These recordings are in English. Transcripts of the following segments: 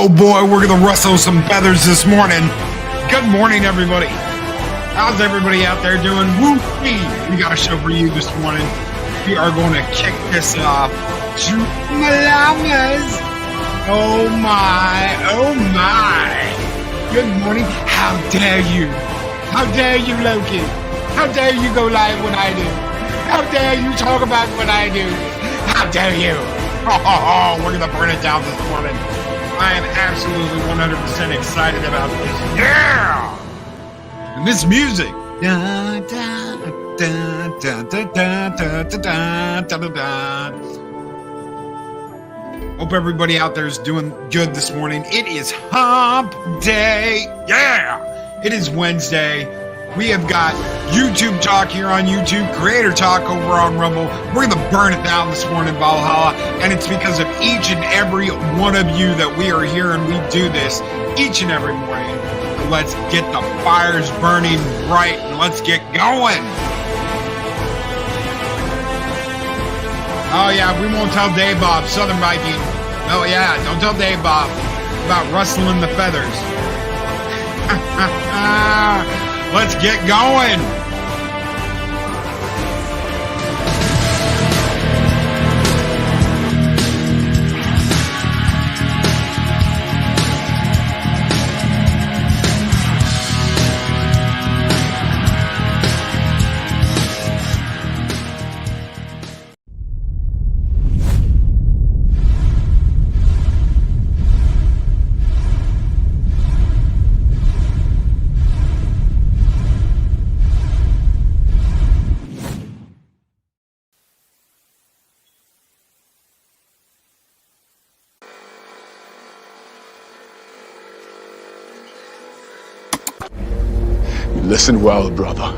Oh boy, we're gonna rustle some feathers this morning. Good morning, everybody. How's everybody out there doing? Woo-wee! We got a show for you this morning. We are going to kick this off. Malamas. Oh my, oh my. Good morning. How dare you? How dare you, Loki? How dare you go live when I do? How dare you talk about what I do? How dare you? Oh, we're gonna burn it down this morning. I am absolutely 100% excited about this. Yeah! And this music. Hope everybody out there is doing good this morning. It is hump day. Yeah! It is Wednesday. We have got YouTube talk here on YouTube, creator talk over on Rumble. We're going to burn it down this morning, Valhalla, and it's because of each and every one of you that we are here and we do this each and every morning. Let's get the fires burning bright and let's get going. Oh yeah, we won't tell Dave Bob, Southern Viking. Oh yeah, don't tell Dave Bob about rustling the feathers. Let's get going. Listen well, brother.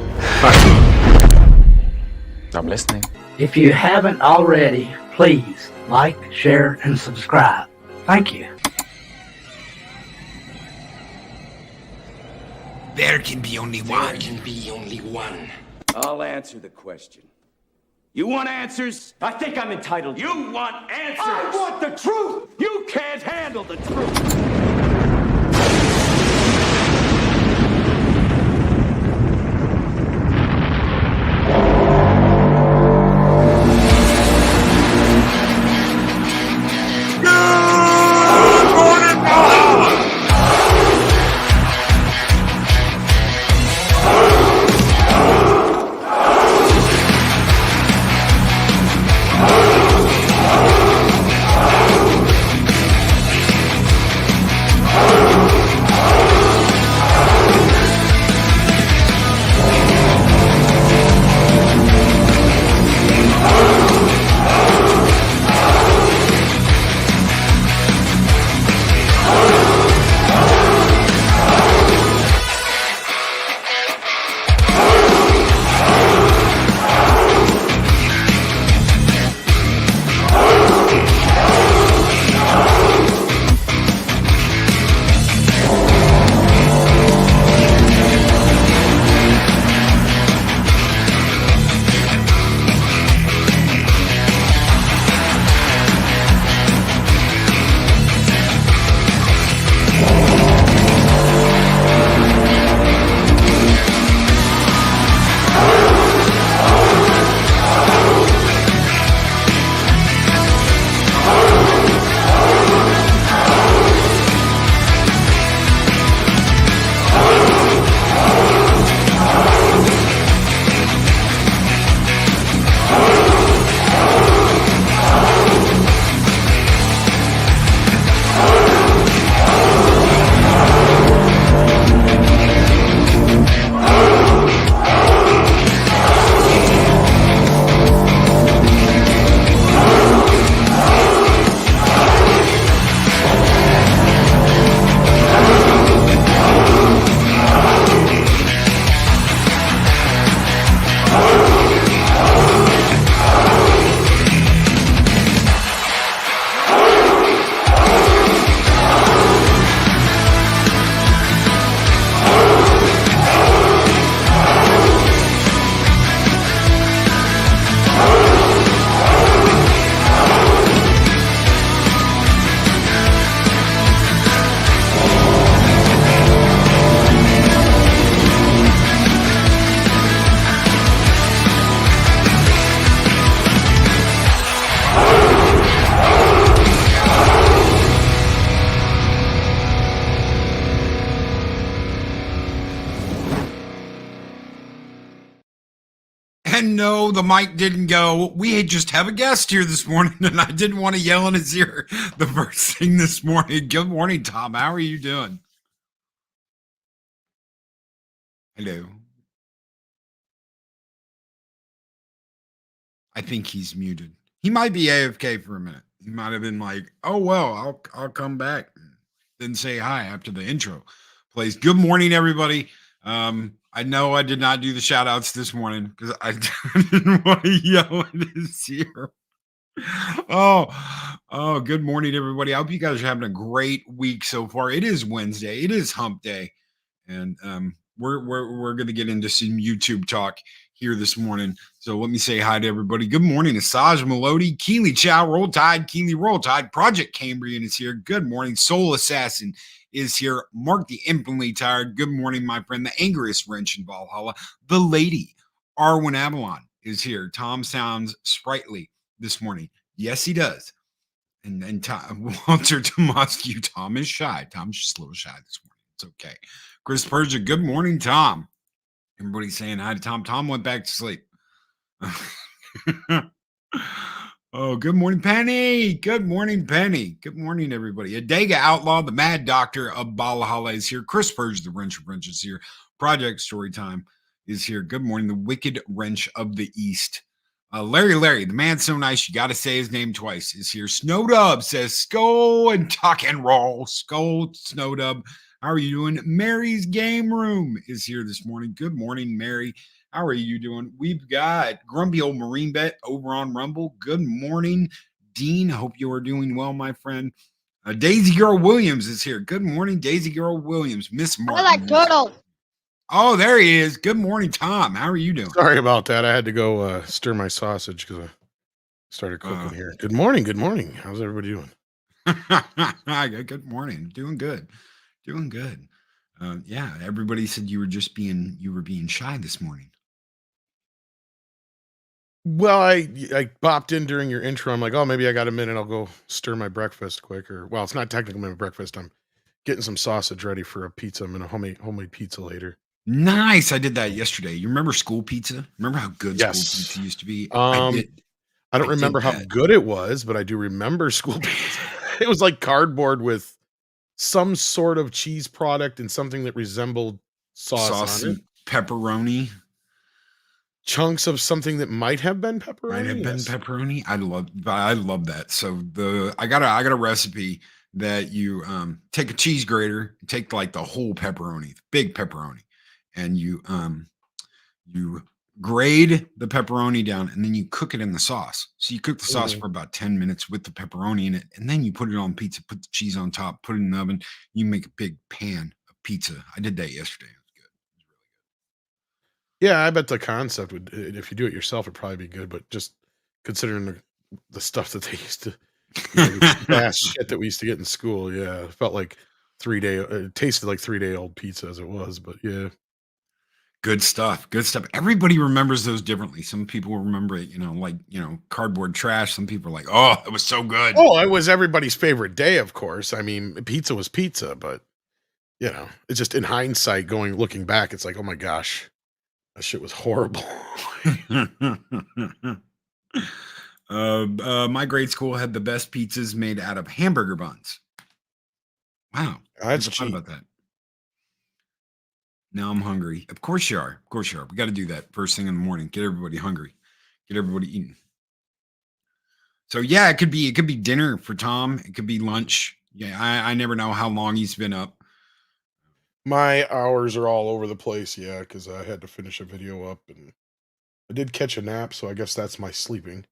I'm listening. If you haven't already, please like, share, and subscribe. Thank you. There can be only one. There can be only one. I'll answer the question. You want answers? I think I'm entitled. You want answers? I want the truth! You can't handle the truth! And no, the mic didn't go. We just have a guest here this morning, and I didn't want to yell in his ear the first thing this morning. Good morning, Tom. How are you doing? Hello. I think he's muted. He might be AFK for a minute. He might have been like, "Oh well, I'll come back." Then say hi after the intro plays. Good morning, everybody. I know I did not do the shout outs this morning because I didn't want to yell in his ear. Oh, good morning, everybody. I hope you guys are having a great week so far. It is Wednesday, it is hump day, and we're gonna get into some YouTube talk here this morning. So let me say hi to everybody. Good morning, Asaj Melody, Keely Chow, Roll Tide, Keely Roll Tide, Project Cambrian is here. Good morning, Soul Assassin is here. Mark the Infinitely Tired. Good morning, my friend, the angriest wrench in Valhalla. The lady, Arwen Avalon, is here. Tom sounds sprightly this morning. Yes, he does. And Tom, Walter Tomoscu, Tom is shy. Tom's just a little shy this morning. It's okay. Chris Persia, good morning, Tom. Everybody's saying hi to Tom. Tom went back to sleep. Oh, good morning, Penny. Good morning, Penny. Good morning, everybody. Adega Outlaw, the Mad Doctor of Valhalla is here. Chris Persia, the Wrench of Wrench is here. Project Storytime is here. Good morning, the Wicked Wrench of the East. Larry, the man so nice you got to say his name twice, is here. Snowdub says, "Skull and talk and roll." Skull, Snowdub. How are you doing? Mary's Game Room is here this morning. Good morning, Mary. How are you doing? We've got Grumpy Old Marine Bet over on Rumble. Good morning, Dean. Hope you are doing well, my friend. Daisy Girl Williams is here. Good morning, Daisy Girl Williams. Miss Martin. I like turtle. Oh, there he is. Good morning, Tom. How are you doing? Sorry about that. I had to go stir my sausage because I started cooking here. Good morning. Good morning. How's everybody doing? Good morning. Doing good. Doing good. Yeah, everybody said you were being shy this morning. Well, I popped in during your intro. I'm like, oh, maybe I got a minute. I'll go stir my breakfast quick. Or well, it's not technically my breakfast. I'm getting some sausage ready for a pizza. I'm gonna homemade pizza later. Nice. I did that yesterday. You remember school pizza? Remember how good school pizza used to be? I don't remember how good it was, but I do remember school pizza. It was like cardboard with some sort of cheese product and something that resembled sauce on it. And pepperoni. Chunks of something that might have been pepperoni. Might have been pepperoni. I love that. So I got a recipe that you take a cheese grater, take like the whole pepperoni, big pepperoni, and you grade the pepperoni down, and then you cook it in the sauce. So you cook the sauce for about 10 minutes with the pepperoni in it, and then you put it on pizza, put the cheese on top, put it in the oven. You make a big pan of pizza. I did that yesterday. It was good. It was really good. Yeah, I bet the concept would, if you do it yourself, it'd probably be good. But just considering the stuff that they used to, fast shit that we used to get in school, yeah, it felt like 3-day. It tasted like 3-day-old pizza as it was. But yeah. Good stuff. Good stuff. Everybody remembers those differently. Some people remember it, cardboard trash. Some people are like, "Oh, it was so good." Oh, it was everybody's favorite day, of course. I mean, pizza was pizza, but it's just in hindsight, looking back, it's like, oh my gosh, that shit was horrible. My grade school had the best pizzas made out of hamburger buns. Wow, That's never thought about that. Now I'm hungry. Of course you are. Of course you are. We got to do that first thing in the morning. Get everybody hungry. Get everybody eating. So yeah, it could be dinner for Tom. It could be lunch. Yeah, I never know how long he's been up. My hours are all over the place, yeah, because I had to finish a video up and I did catch a nap, so I guess that's my sleeping.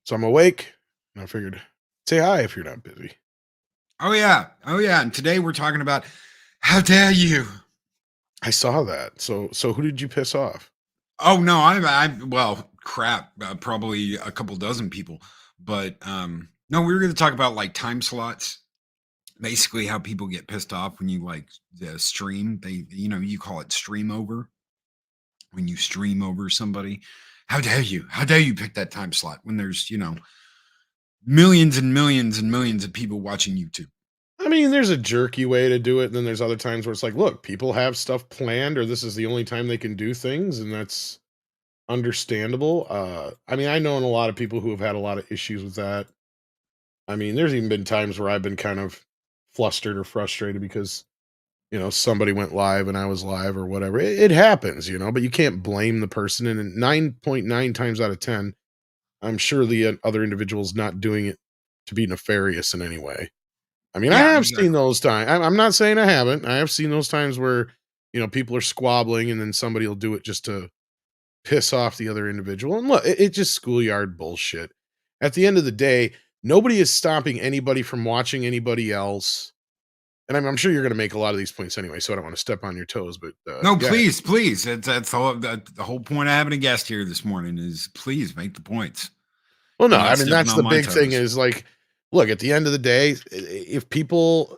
So I'm awake, and I figured, say hi if you're not busy. Oh yeah. And today we're talking about how dare you. I saw that. So who did you piss off? Oh no, well, crap, probably a couple dozen people. But no, we were going to talk about like time slots. Basically, how people get pissed off when you like stream. You call it stream over. When you stream over somebody, how dare you? How dare you pick that time slot when there's millions and millions and millions of people watching YouTube? I mean, there's a jerky way to do it, and then there's other times where it's like, look, people have stuff planned, or this is the only time they can do things, and that's understandable. I mean, I know a lot of people who have had a lot of issues with that. I mean, there's even been times where I've been kind of flustered or frustrated because, somebody went live and I was live or whatever. It happens, but you can't blame the person. And 9.9 times out of 10, I'm sure the other individual's not doing it to be nefarious in any way. I mean, I Yeah, have seen exactly. those times. I'm not saying I haven't. I have seen those times where, people are squabbling and then somebody will do it just to piss off the other individual. And look, it's just schoolyard bullshit. At the end of the day, nobody is stopping anybody from watching anybody else. And I'm sure you're going to make a lot of these points anyway, so I don't want to step on your toes. But No, yeah, please. That's the whole point of having a guest here this morning is please make the points. well, no, You're I not mean stepping that's on the my big thing toes. is like, look, at the end of the day, if people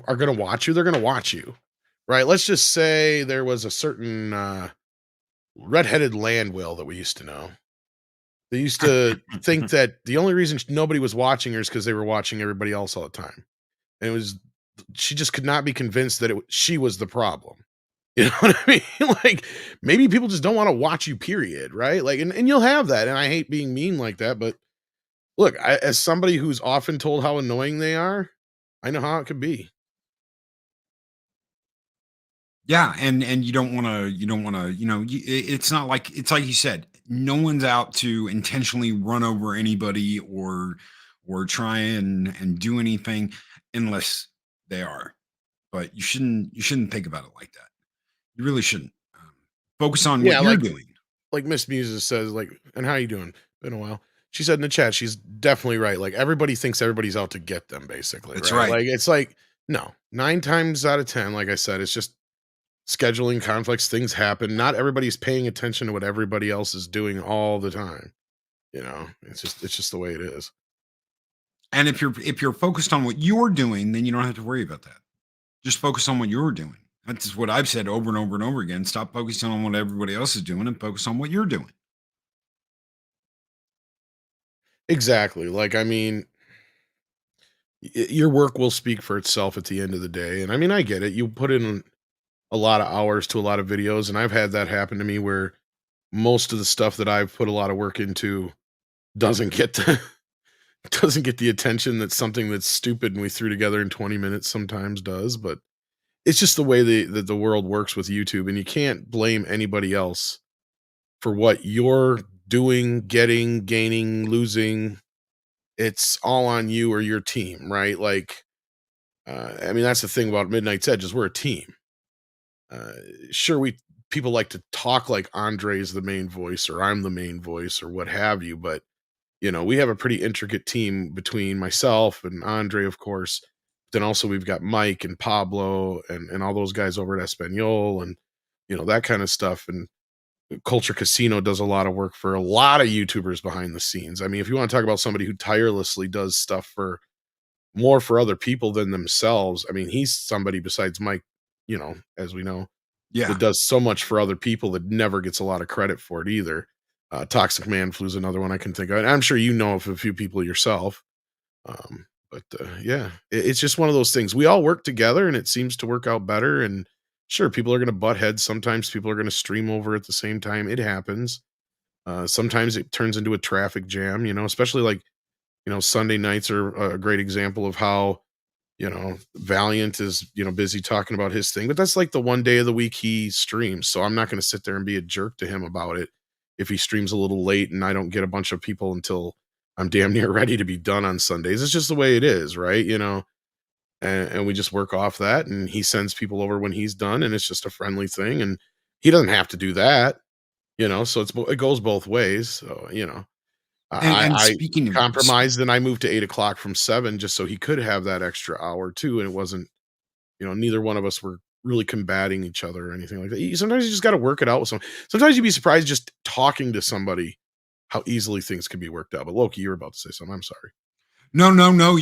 are going to watch you, they're going to watch you, right? Let's just say there was a certain redheaded land whale that we used to know. They used to think that the only reason nobody was watching her is because they were watching everybody else all the time. And it was she just could not be convinced that she was the problem. You know what I mean? Like maybe people just don't want to watch you, period, right? Like, and you'll have that. And I hate being mean like that, but look, as somebody who's often told how annoying they are, I know how it could be. Yeah, and you don't want to, it's like you said, no one's out to intentionally run over anybody or try and do anything unless they are. But you shouldn't think about it like that. You really shouldn't. Focus on what Yeah, you're doing. like Miss Muses says, like, and how you doing? Been a while. She said in the chat, she's definitely right. Like everybody thinks everybody's out to get them, basically, That's right? right. Like it's like, no, 9 times out of 10, like I said, it's just scheduling conflicts, things happen. Not everybody's paying attention to what everybody else is doing all the time. It's just the way it is. And if you're focused on what you're doing, then you don't have to worry about that. Just focus on what you're doing. That's what I've said over and over and over again. Stop focusing on what everybody else is doing and focus on what you're doing. Exactly. Like, I mean, your work will speak for itself at the end of the day. And I mean, I get it. You put in a lot of hours to a lot of videos, and I've had that happen to me where most of the stuff that I've put a lot of work into doesn't get the doesn't get the attention that something that's stupid and we threw together in 20 minutes sometimes does. But it's just the way the world works with YouTube, and you can't blame anybody else for what you're doing, getting, gaining, losing. It's all on you or your team, right? Like, I mean, that's the thing about Midnight's Edge is we're a team. Uh, sure, we people like to talk like Andre's the main voice or I'm the main voice or what have you, but we have a pretty intricate team between myself and Andre, of course. Then also we've got Mike and Pablo and all those guys over at Espanol and that kind of stuff. And Culture Casino does a lot of work for a lot of YouTubers behind the scenes. I mean, if you want to talk about somebody who tirelessly does stuff for more for other people than themselves, I mean, he's somebody besides Mike, as we know, Yeah. that does so much for other people that never gets a lot of credit for it either. Toxic Man Flu's another one I can think of. And I'm sure you know of a few people yourself. But yeah, it's just one of those things. We all work together and it seems to work out better. And sure, people are going to butt heads. Sometimes people are going to stream over at the same time. It happens. Sometimes it turns into a traffic jam, especially like, Sunday nights are a great example of how Valiant is, busy talking about his thing, but that's like the one day of the week he streams. So I'm not going to sit there and be a jerk to him about it if he streams a little late and I don't get a bunch of people until I'm damn near ready to be done on Sundays. It's just the way it is, right? And we just work off that and he sends people over when he's done and it's just a friendly thing. And he doesn't have to do that, so it goes both ways. So, And I speaking of compromised and I moved to 8 o'clock from 7 just so he could have that extra hour too. And it wasn't, neither one of us were really combating each other or anything like that. Sometimes you just got to work it out with someone. Sometimes you'd be surprised just talking to somebody how easily things can be worked out. But Loki, you were about to say something. I'm sorry. no,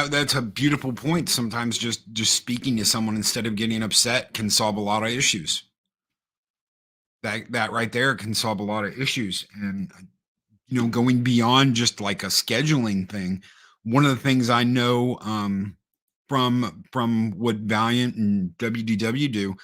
that's a beautiful point. Sometimes just speaking to someone instead of getting upset can solve a lot of issues. That right there can solve a lot of issues. And going beyond just like a scheduling thing, one of the things I know from what Valiant and WDW do,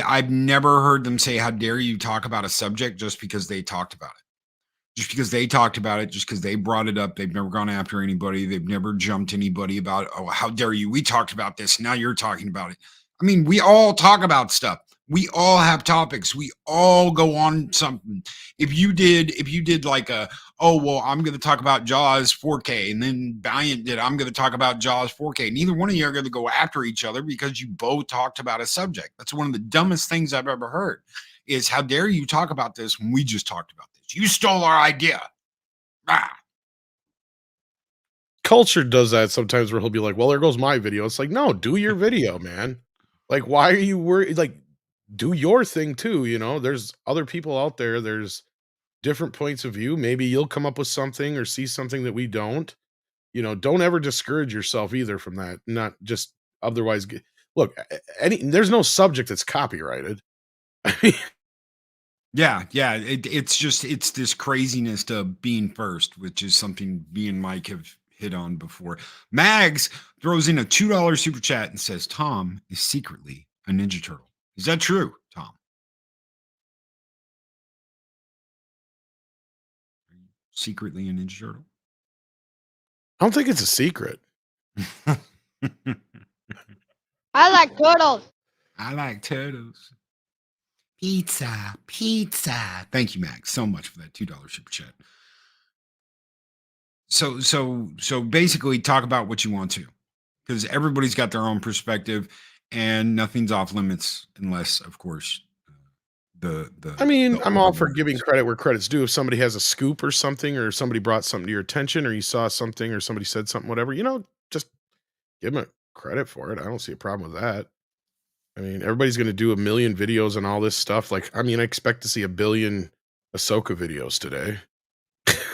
I've never heard them say, "How dare you talk about a subject," just because they talked about it. Just because they talked about it, just because they brought it up. They've never gone after anybody. They've never jumped anybody about, "Oh, how dare you? We talked about this. Now you're talking about it." I mean, we all talk about stuff. We all have topics. We all go on something. If you did like a, "Oh, well, I'm going to talk about Jaws 4K," and then Valiant did, "I'm going to talk about Jaws 4K." Neither one of you are going to go after each other because you both talked about a subject. That's one of the dumbest things I've ever heard is, "How dare you talk about this when we just talked about this? You stole our idea." Ah. Culture does that sometimes where he'll be like, "Well, there goes my video." It's like, no, do your video, man. Like, why are you worried? Like, do your thing too. There's other people out there. There's different points of view. Maybe you'll come up with something or see something that we don't. Don't ever discourage yourself either from that. Not just otherwise. Look, there's no subject that's copyrighted. I mean, Yeah. It's this craziness to being first, which is something me and Mike have hit on before. Mags throws in a $2 super chat and says, "Tom is secretly a Ninja Turtle." Is that true, Tom? Are you secretly a Ninja Turtle? I don't think it's a secret. I like turtles. I like turtles. Pizza. Thank you, Max, so much for that $2 super chat. So basically, talk about what you want to, because everybody's got their own perspective, and nothing's off limits unless, of course, I'm all for giving credit where credit's due. If somebody has a scoop or something, or somebody brought something to your attention, or you saw something, or somebody said something, whatever, just give them credit for it. I don't see a problem with that. I mean, everybody's going to do a million videos and all this stuff. Like, I expect to see a billion Ahsoka videos today.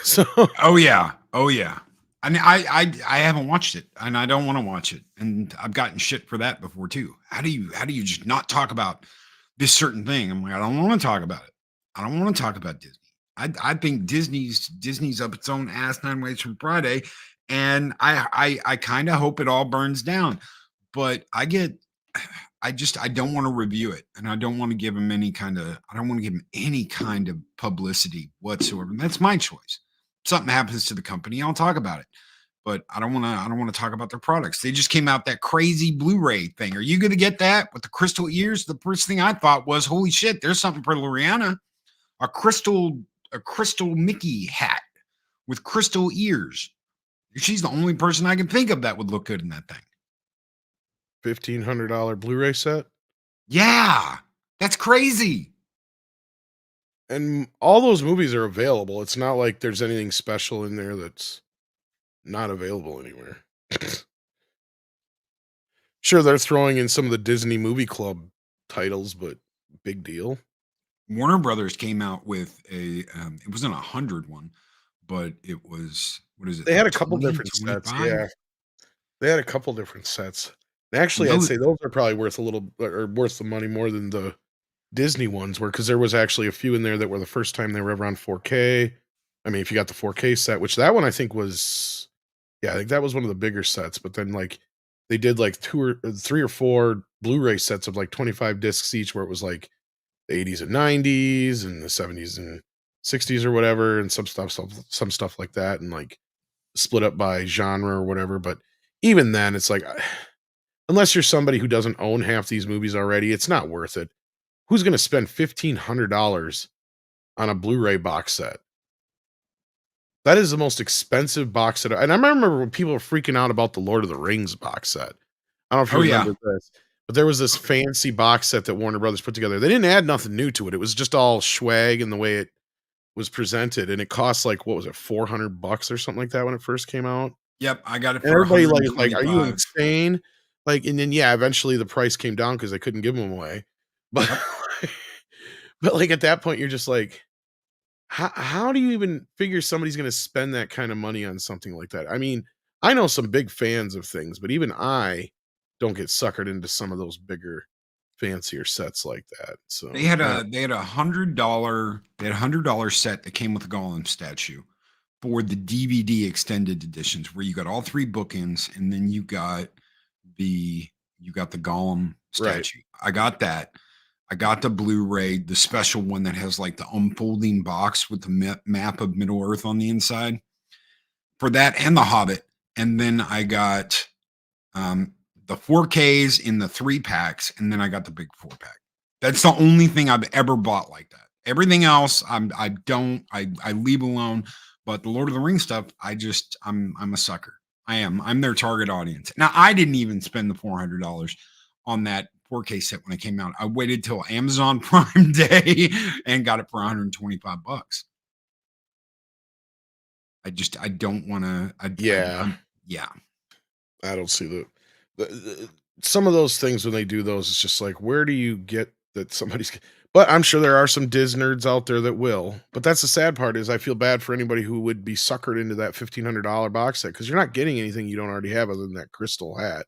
So, Oh yeah. I mean, I haven't watched it, and I don't want to watch it, and I've gotten shit for that before too. How do you just not talk about this certain thing? I'm like, I don't want to talk about it. I don't want to talk about Disney. I think Disney's up its own ass 9 ways from Friday, and I kind of hope it all burns down. But I don't want to review it, and I don't want to give him any kind of publicity whatsoever. And that's my choice. If something happens to the company, I'll talk about it. But I don't want to talk about their products. They just came out that crazy Blu-ray thing. Are you going to get that with the crystal ears? The first thing I thought was, holy shit, there's something for Loriana. A crystal Mickey hat with crystal ears. She's the only person I can think of that would look good in that thing. $1,500 Blu-ray set. Yeah, that's crazy. And all those movies are available. It's not like there's anything special in there that's not available anywhere. Sure, they're throwing in some of the Disney Movie Club titles, but big deal. Warner Brothers came out with a, it wasn't 100 one, but it was, what is it? They had like a couple 20, different sets. 25? Yeah, they had a couple different sets. Actually, I'd say those are probably worth worth the money more than the Disney ones were, because there was actually a few in there that were the first time they were ever on 4K. I mean, if you got the 4K set, which that one I think was, I think that was one of the bigger sets. But then like they did like 3 or 4 Blu-ray sets of like 25 discs each, where it was like the 80s and 90s and the 70s and 60s or whatever, and some stuff like that, and like split up by genre or whatever. But even then, it's like, unless you're somebody who doesn't own half these movies already, it's not worth it. Who's going to spend $1,500 on a Blu-ray box set? That is the most expensive box set. And I remember when people were freaking out about the Lord of the Rings box set. I don't know if you remember this, but there was this fancy box set that Warner Brothers put together. They didn't add nothing new to it. It was just all swag and the way it was presented. And it cost like, what was it, $400 or something like that when it first came out? Yep, I got it for And everybody like, are you 125. insane? Like, and then eventually the price came down because they couldn't give them away. But but like at that point, you're just like, how do you even figure somebody's going to spend that kind of money on something like that? I mean, I know some big fans of things, but even I don't get suckered into some of those bigger, fancier sets like that. So They had a $100 set that came with a Gollum statue for the DVD extended editions, where you got all 3 bookends, and then you got the Gollum statue. Right. I got that. I got the Blu-ray, the special one that has like the unfolding box with the map of Middle Earth on the inside for that, and the Hobbit. And then I got the 4Ks in the 3-packs, and then I got the big 4-pack. That's the only thing I've ever bought like that. Everything else, I leave alone. But the Lord of the Rings stuff, I'm a sucker. I'm their target audience. Now, I didn't even spend the $400 on that 4K set when it came out. I waited till Amazon Prime Day and got it for $125. I don't want to. Yeah. Yeah. I don't see some of those things when they do those. It's just like, where do you get that somebody's? But I'm sure there are some Diz nerds out there that will. But that's the sad part is I feel bad for anybody who would be suckered into that $1,500 box set because you're not getting anything you don't already have other than that crystal hat.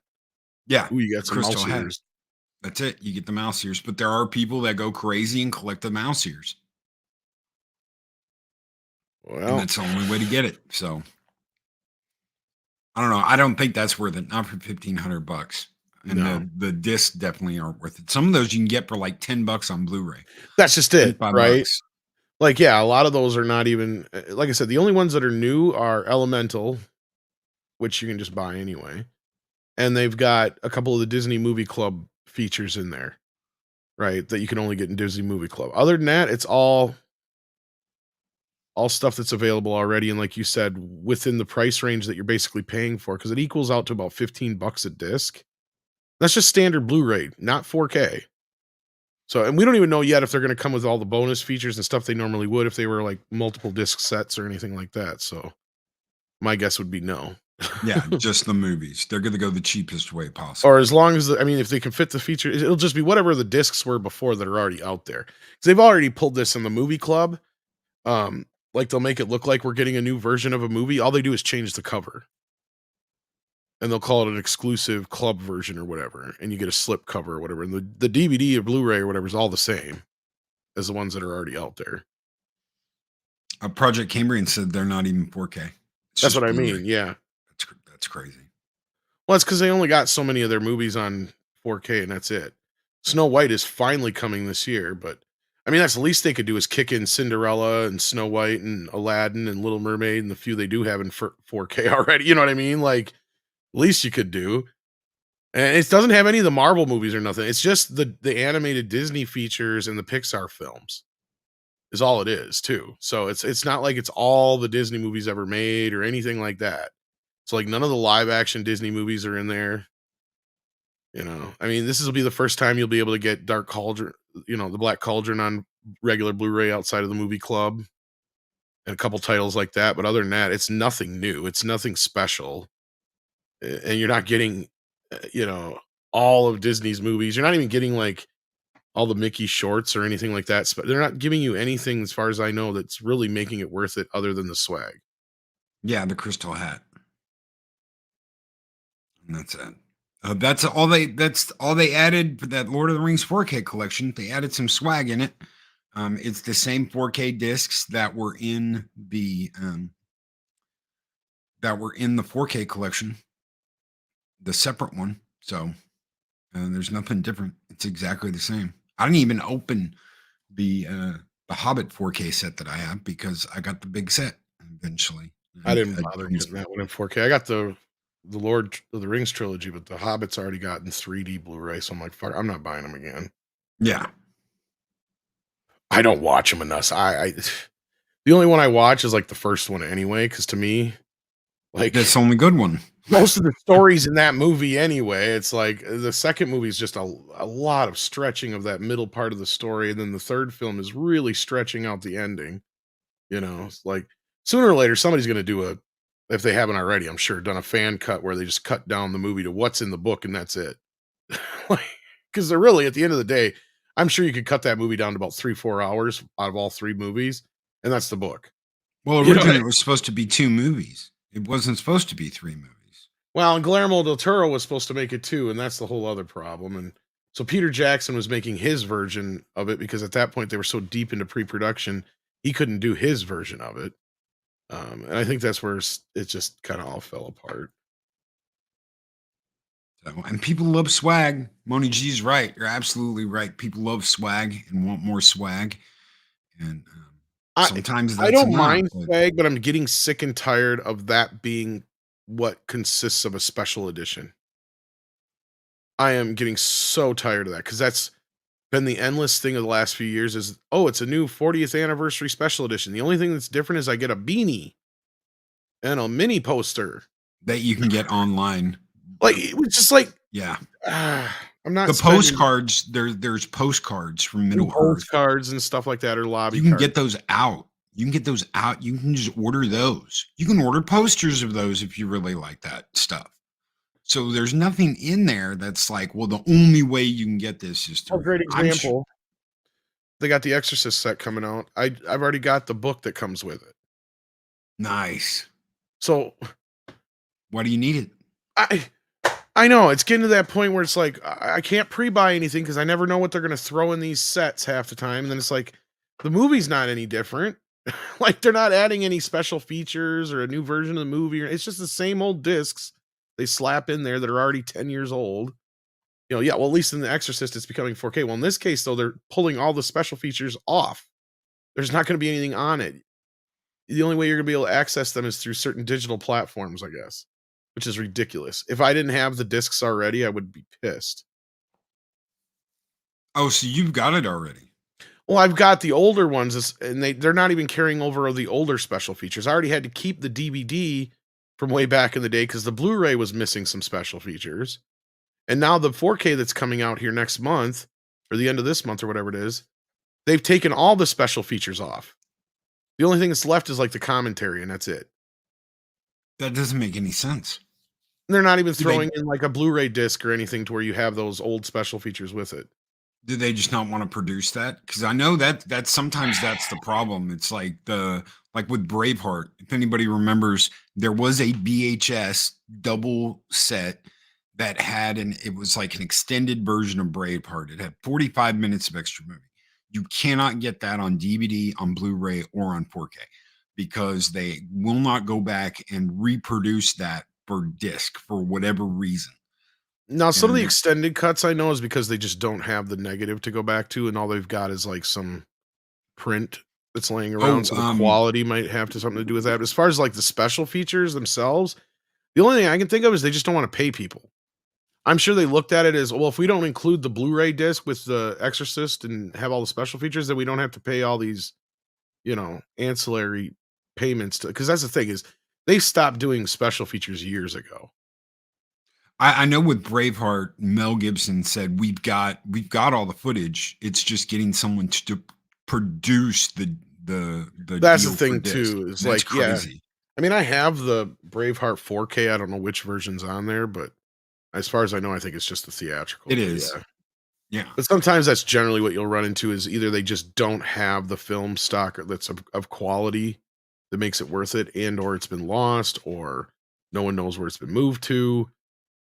Yeah. Ooh, you got some crystal mouse hat. ears. That's it. You get the mouse ears. But there are people that go crazy and collect the mouse ears. Well, And that's the only way to get it. So I don't know. I don't think that's worth it. Not for $1,500. And no. the discs definitely aren't worth it. Some of those you can get for like $10 on Blu-ray. That's just it, right? $5. Like, yeah, a lot of those are not even, like I said, the only ones that are new are Elemental, which you can just buy anyway. And they've got a couple of the Disney Movie Club features in there, right? That you can only get in Disney Movie Club. Other than that, it's all stuff that's available already. And like you said, within the price range that you're basically paying for, because it equals out to about $15 a disc. That's just standard Blu-ray, not 4K. So, and we don't even know yet if they're going to come with all the bonus features and stuff they normally would if they were like multiple disc sets or anything like that. So my guess would be no. Yeah, just the movies. They're going to go the cheapest way possible. Or as long as, if they can fit the feature, it'll just be whatever the discs were before that are already out there. Because they've already pulled this in the movie club. Like they'll make it look like we're getting a new version of a movie. All they do is change the cover. And they'll call it an exclusive club version or whatever. And you get a slip cover or whatever. And the DVD or Blu-ray or whatever is all the same as the ones that are already out there. Project Cambrian said they're not even 4K. That's what I mean. Yeah. That's crazy. Well, it's because they only got so many of their movies on 4K and that's it. Snow White is finally coming this year, but that's the least they could do is kick in Cinderella and Snow White and Aladdin and Little Mermaid and the few they do have in 4K already. You know what I mean? Like, least you could do. And it doesn't have any of the Marvel movies or nothing. It's just the animated Disney features and the Pixar films is all it is too. So it's not like it's all the Disney movies ever made or anything like that. So like none of the live action Disney movies are in there. This will be the first time you'll be able to get Dark Cauldron, the Black Cauldron on regular Blu-ray outside of the movie club and a couple titles like that. But other than that, it's nothing new. It's nothing special. And you're not getting, all of Disney's movies. You're not even getting like all the Mickey shorts or anything like that. They're not giving you anything, as far as I know, that's really making it worth it other than the swag. Yeah, the crystal hat. And that's it. That's all they added for that Lord of the Rings 4K collection. They added some swag in it. It's the same 4K discs that were in the 4K collection, the separate one. So there's nothing different. It's exactly the same. I didn't even open the Hobbit 4K set that I have because I got the big set eventually. I didn't bother getting that one in 4K. I got the Lord of the Rings trilogy, but the Hobbit's already gotten 3D Blu-ray, so I'm like, fuck, I'm not buying them again. Yeah. I don't watch them enough. The only one I watch is like the first one anyway, because to me, like that's the only good one. Most of the stories in that movie anyway, it's like the second movie is just a lot of stretching of that middle part of the story, and then the third film is really stretching out the ending. It's like sooner or later somebody's going to do if they haven't already, I'm sure, done a fan cut where they just cut down the movie to what's in the book and that's it. Because they're really, at the end of the day, I'm sure you could cut that movie down to about 3-4 hours out of all 3 movies, and that's the book. Well, originally it was supposed to be 2 movies. It wasn't supposed to be 3 movies. Well, and Guillermo del Toro was supposed to make it 2, and that's the whole other problem. And so Peter Jackson was making his version of it because at that point they were so deep into pre-production, he couldn't do his version of it. And I think that's where it just kind of all fell apart. So, and people love swag. Moni G's right. You're absolutely right. People love swag and want more swag. And I sometimes I that's don't enough. mind swag, but I'm getting sick and tired of that being what consists of a special edition. I am getting so tired of that because that's been the endless thing of the last few years is, oh, it's a new 40th anniversary special edition. The only thing that's different is I get a beanie and a mini poster. That you can get online. Like, it was just like, Yeah. I'm not The spending postcards, there's postcards from Middle Earth. postcards and stuff like that, or lobby You can cards. get those out. You can get those out. You can just order those. You can order posters of those if you really like that stuff. So there's nothing in there that's like, well, the only way you can get this is A through. great I'm example. They got the Exorcist set coming out. I've already got the book that comes with it. Nice. So Why do you need it? I know it's getting to that point where it's like I can't pre-buy anything because I never know what they're gonna throw in these sets half the time. And then it's like the movie's not any different. Like they're not adding any special features or a new version of the movie. It's just the same old discs they slap in there that are already 10 years old. You know, yeah, well, at least in The Exorcist, it's becoming 4K. Well, in this case, though, they're pulling all the special features off. There's not going to be anything on it. The only way you're going to be able to access them is through certain digital platforms, I guess, which is ridiculous. If I didn't have the discs already, I would be pissed. Oh, so you've got it already. Well, I've got the older ones, and they're not even carrying over the older special features. I already had to keep the DVD from way back in the day because the Blu-ray was missing some special features. And now the 4K that's coming out here next month, or the end of this month, or whatever it is, they've taken all the special features off. The only thing that's left is like the commentary, and that's it. That doesn't make any sense. And they're not even throwing in like a Blu-ray disc or anything to where you have those old special features with it. Do they just not want to produce that? Because I know that sometimes that's the problem. It's like with Braveheart. If anybody remembers, there was a VHS double set that had it was like an extended version of Braveheart. It had 45 minutes of extra movie. You cannot get that on DVD, on Blu-ray, or on 4K because they will not go back and reproduce that for disc for whatever reason. Now, some of the extended cuts I know is because they just don't have the negative to go back to, and all they've got is like some print that's laying around. So the quality might have something to do with that. As far as like the special features themselves, the only thing I can think of is they just don't want to pay people. I'm sure they looked at it as, well, if we don't include the Blu-ray disc with the Exorcist and have all the special features, then we don't have to pay all these, ancillary payments to, because that's the thing is they stopped doing special features years ago. I know with Braveheart, Mel Gibson said we've got all the footage. It's just getting someone to produce the. That's the thing too. Is like crazy. Yeah. I mean, I have the Braveheart 4K. I don't know which version's on there, but as far as I know, I think it's just the theatrical. It is. Yeah. But sometimes that's generally what you'll run into is either they just don't have the film stock that's of quality that makes it worth it, and or it's been lost, or no one knows where it's been moved to.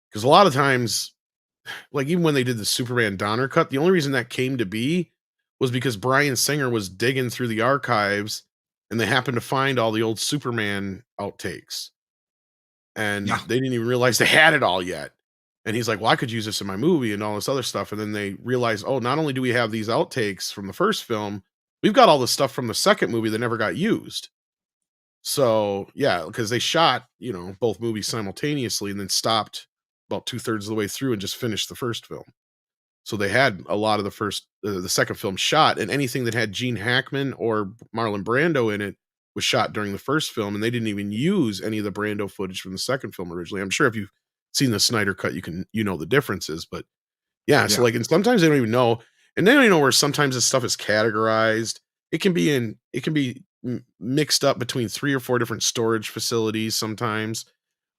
Because a lot of times, like even when they did the Superman Donner cut, the only reason that came to be was because Bryan Singer was digging through the archives and they happened to find all the old Superman outtakes. And they didn't even realize they had it all yet. And he's like, well, I could use this in my movie and all this other stuff. And then they realized, oh, not only do we have these outtakes from the first film, we've got all the stuff from the second movie that never got used. So, yeah, because they shot, both movies simultaneously and then stopped about 2/3 of the way through and just finished the first film. So they had a lot of the second film shot, and anything that had Gene Hackman or Marlon Brando in it was shot during the first film, and they didn't even use any of the Brando footage from the second film originally. I'm sure if you've seen the Snyder cut, you know the differences, but so like, and sometimes they don't even know, and they don't even know where sometimes this stuff is categorized. It can be mixed up between 3 or 4 different storage facilities sometimes.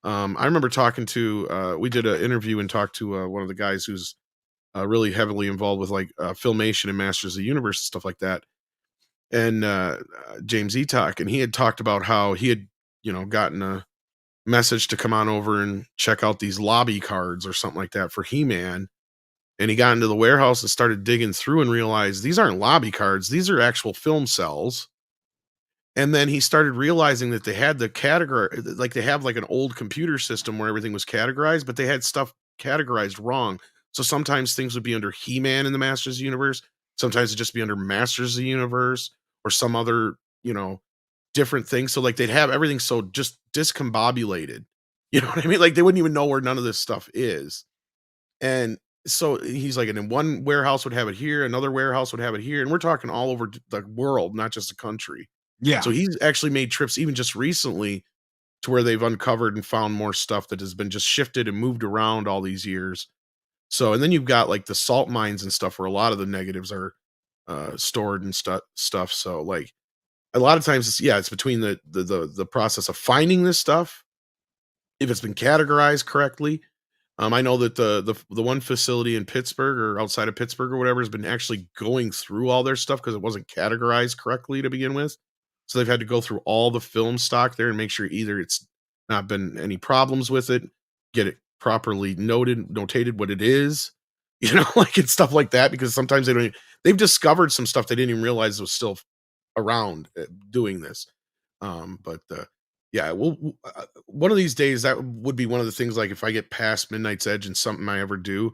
I remember talking to, we did an interview and talked to one of the guys who's really heavily involved with like Filmation and Masters of the Universe and stuff like that. And James Etok, and he had talked about how he had, gotten a message to come on over and check out these lobby cards or something like that for He-Man. And he got into the warehouse and started digging through and realized these aren't lobby cards. These are actual film cells. And then he started realizing that they had the category, like they have like an old computer system where everything was categorized, but they had stuff categorized wrong. So sometimes things would be under He-Man in the Masters of the Universe. Sometimes it'd just be under Masters of the Universe or some other, different thing. So like they'd have everything so just discombobulated. You know what I mean? Like they wouldn't even know where none of this stuff is. And so he's like, and then one warehouse would have it here, another warehouse would have it here. And we're talking all over the world, not just a country. Yeah. So he's actually made trips even just recently to where they've uncovered and found more stuff that has been just shifted and moved around all these years. So, and then you've got like the salt mines and stuff where a lot of the negatives are stored and stuff. So like, a lot of times it's between the process of finding this stuff, if it's been categorized correctly. I know that the one facility in Pittsburgh or outside of Pittsburgh or whatever has been actually going through all their stuff because it wasn't categorized correctly to begin with. So they've had to go through all the film stock there and make sure either it's not been any problems with it, get it properly notated what it is, like and stuff like that, because sometimes they've discovered some stuff they didn't even realize was still around doing this. Yeah, one of these days that would be one of the things, like if I get past Midnight's Edge and something I ever do,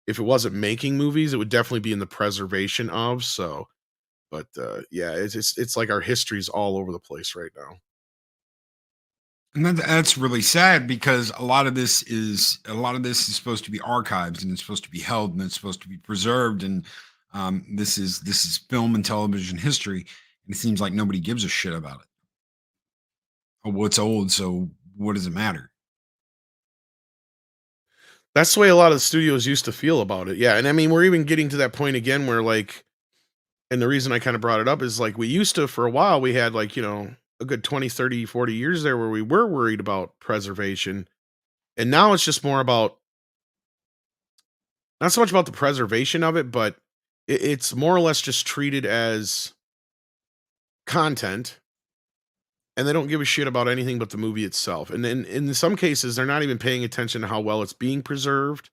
if it wasn't making movies, it would definitely be in the preservation of. So, but yeah, it's like our history's all over the place right now. And that's really sad because a lot of this is supposed to be archives and it's supposed to be held and it's supposed to be preserved. And this is film and television history. And it seems like nobody gives a shit about it. Oh, well, it's old, so what does it matter? That's the way a lot of the studios used to feel about it. Yeah. And I mean, we're even getting to that point again where like, and the reason I kind of brought it up is like we used to, for a while, we had like, a good 20, 30, 40 years there where we were worried about preservation. And now it's just more about, not so much about the preservation of it, but it's more or less just treated as content. And they don't give a shit about anything but the movie itself. And then in some cases, they're not even paying attention to how well it's being preserved.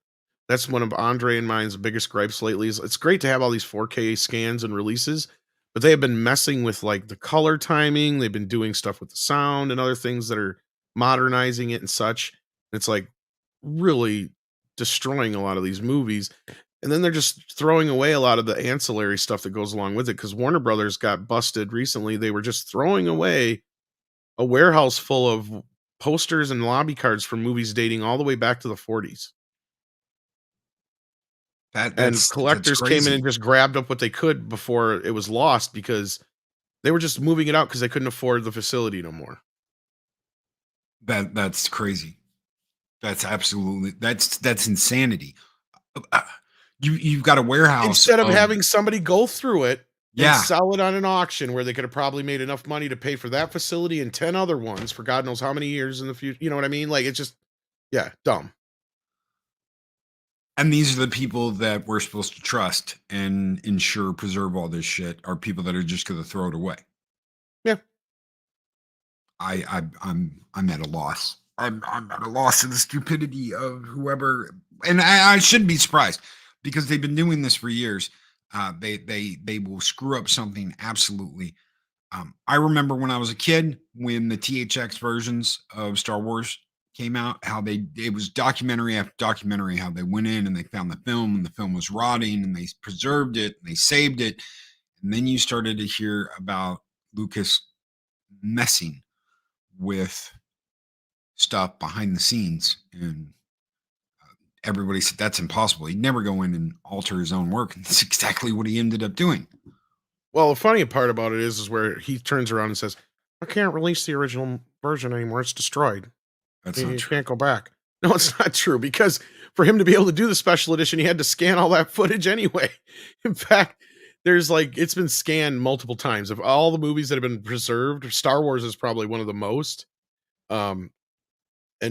That's one of Andre and mine's biggest gripes lately. Is it's great to have all these 4K scans and releases, but they have been messing with like the color timing. They've been doing stuff with the sound and other things that are modernizing it and such. It's like really destroying a lot of these movies. And then they're just throwing away a lot of the ancillary stuff that goes along with it. Because Warner Brothers got busted recently. They were just throwing away a warehouse full of posters and lobby cards from movies dating all the way back to the 40s. And collectors came in and just grabbed up what they could before it was lost because they were just moving it out because they couldn't afford the facility no more. That's crazy. That's absolutely that's insanity. You've got a warehouse instead of having somebody go through it. Yeah. And sell it on an auction where they could have probably made enough money to pay for that facility and 10 other ones for God knows how many years in the future. You know what I mean? Like, it's just, dumb. And these are the people that we're supposed to trust and ensure preserve all this shit are people that are just going to throw it away. Yeah. I'm at a loss. I'm at a loss in the stupidity of whoever, and I shouldn't be surprised because they've been doing this for years. They will screw up something absolutely. I remember when I was a kid, when the THX versions of Star Wars came out, it was documentary after documentary, how they went in and they found the film and the film was rotting and they preserved it and they saved it. And then you started to hear about Lucas messing with stuff behind the scenes and everybody said that's impossible. He'd never go in and alter his own work. And that's exactly what he ended up doing. Well, the funny part about it is where he turns around and says, I can't release the original version anymore. It's destroyed. You can't go back. No, it's not true because for him to be able to do the special edition, he had to scan all that footage anyway. In fact, there's it's been scanned multiple times. Of all the movies that have been preserved, Star Wars is probably one of the most. And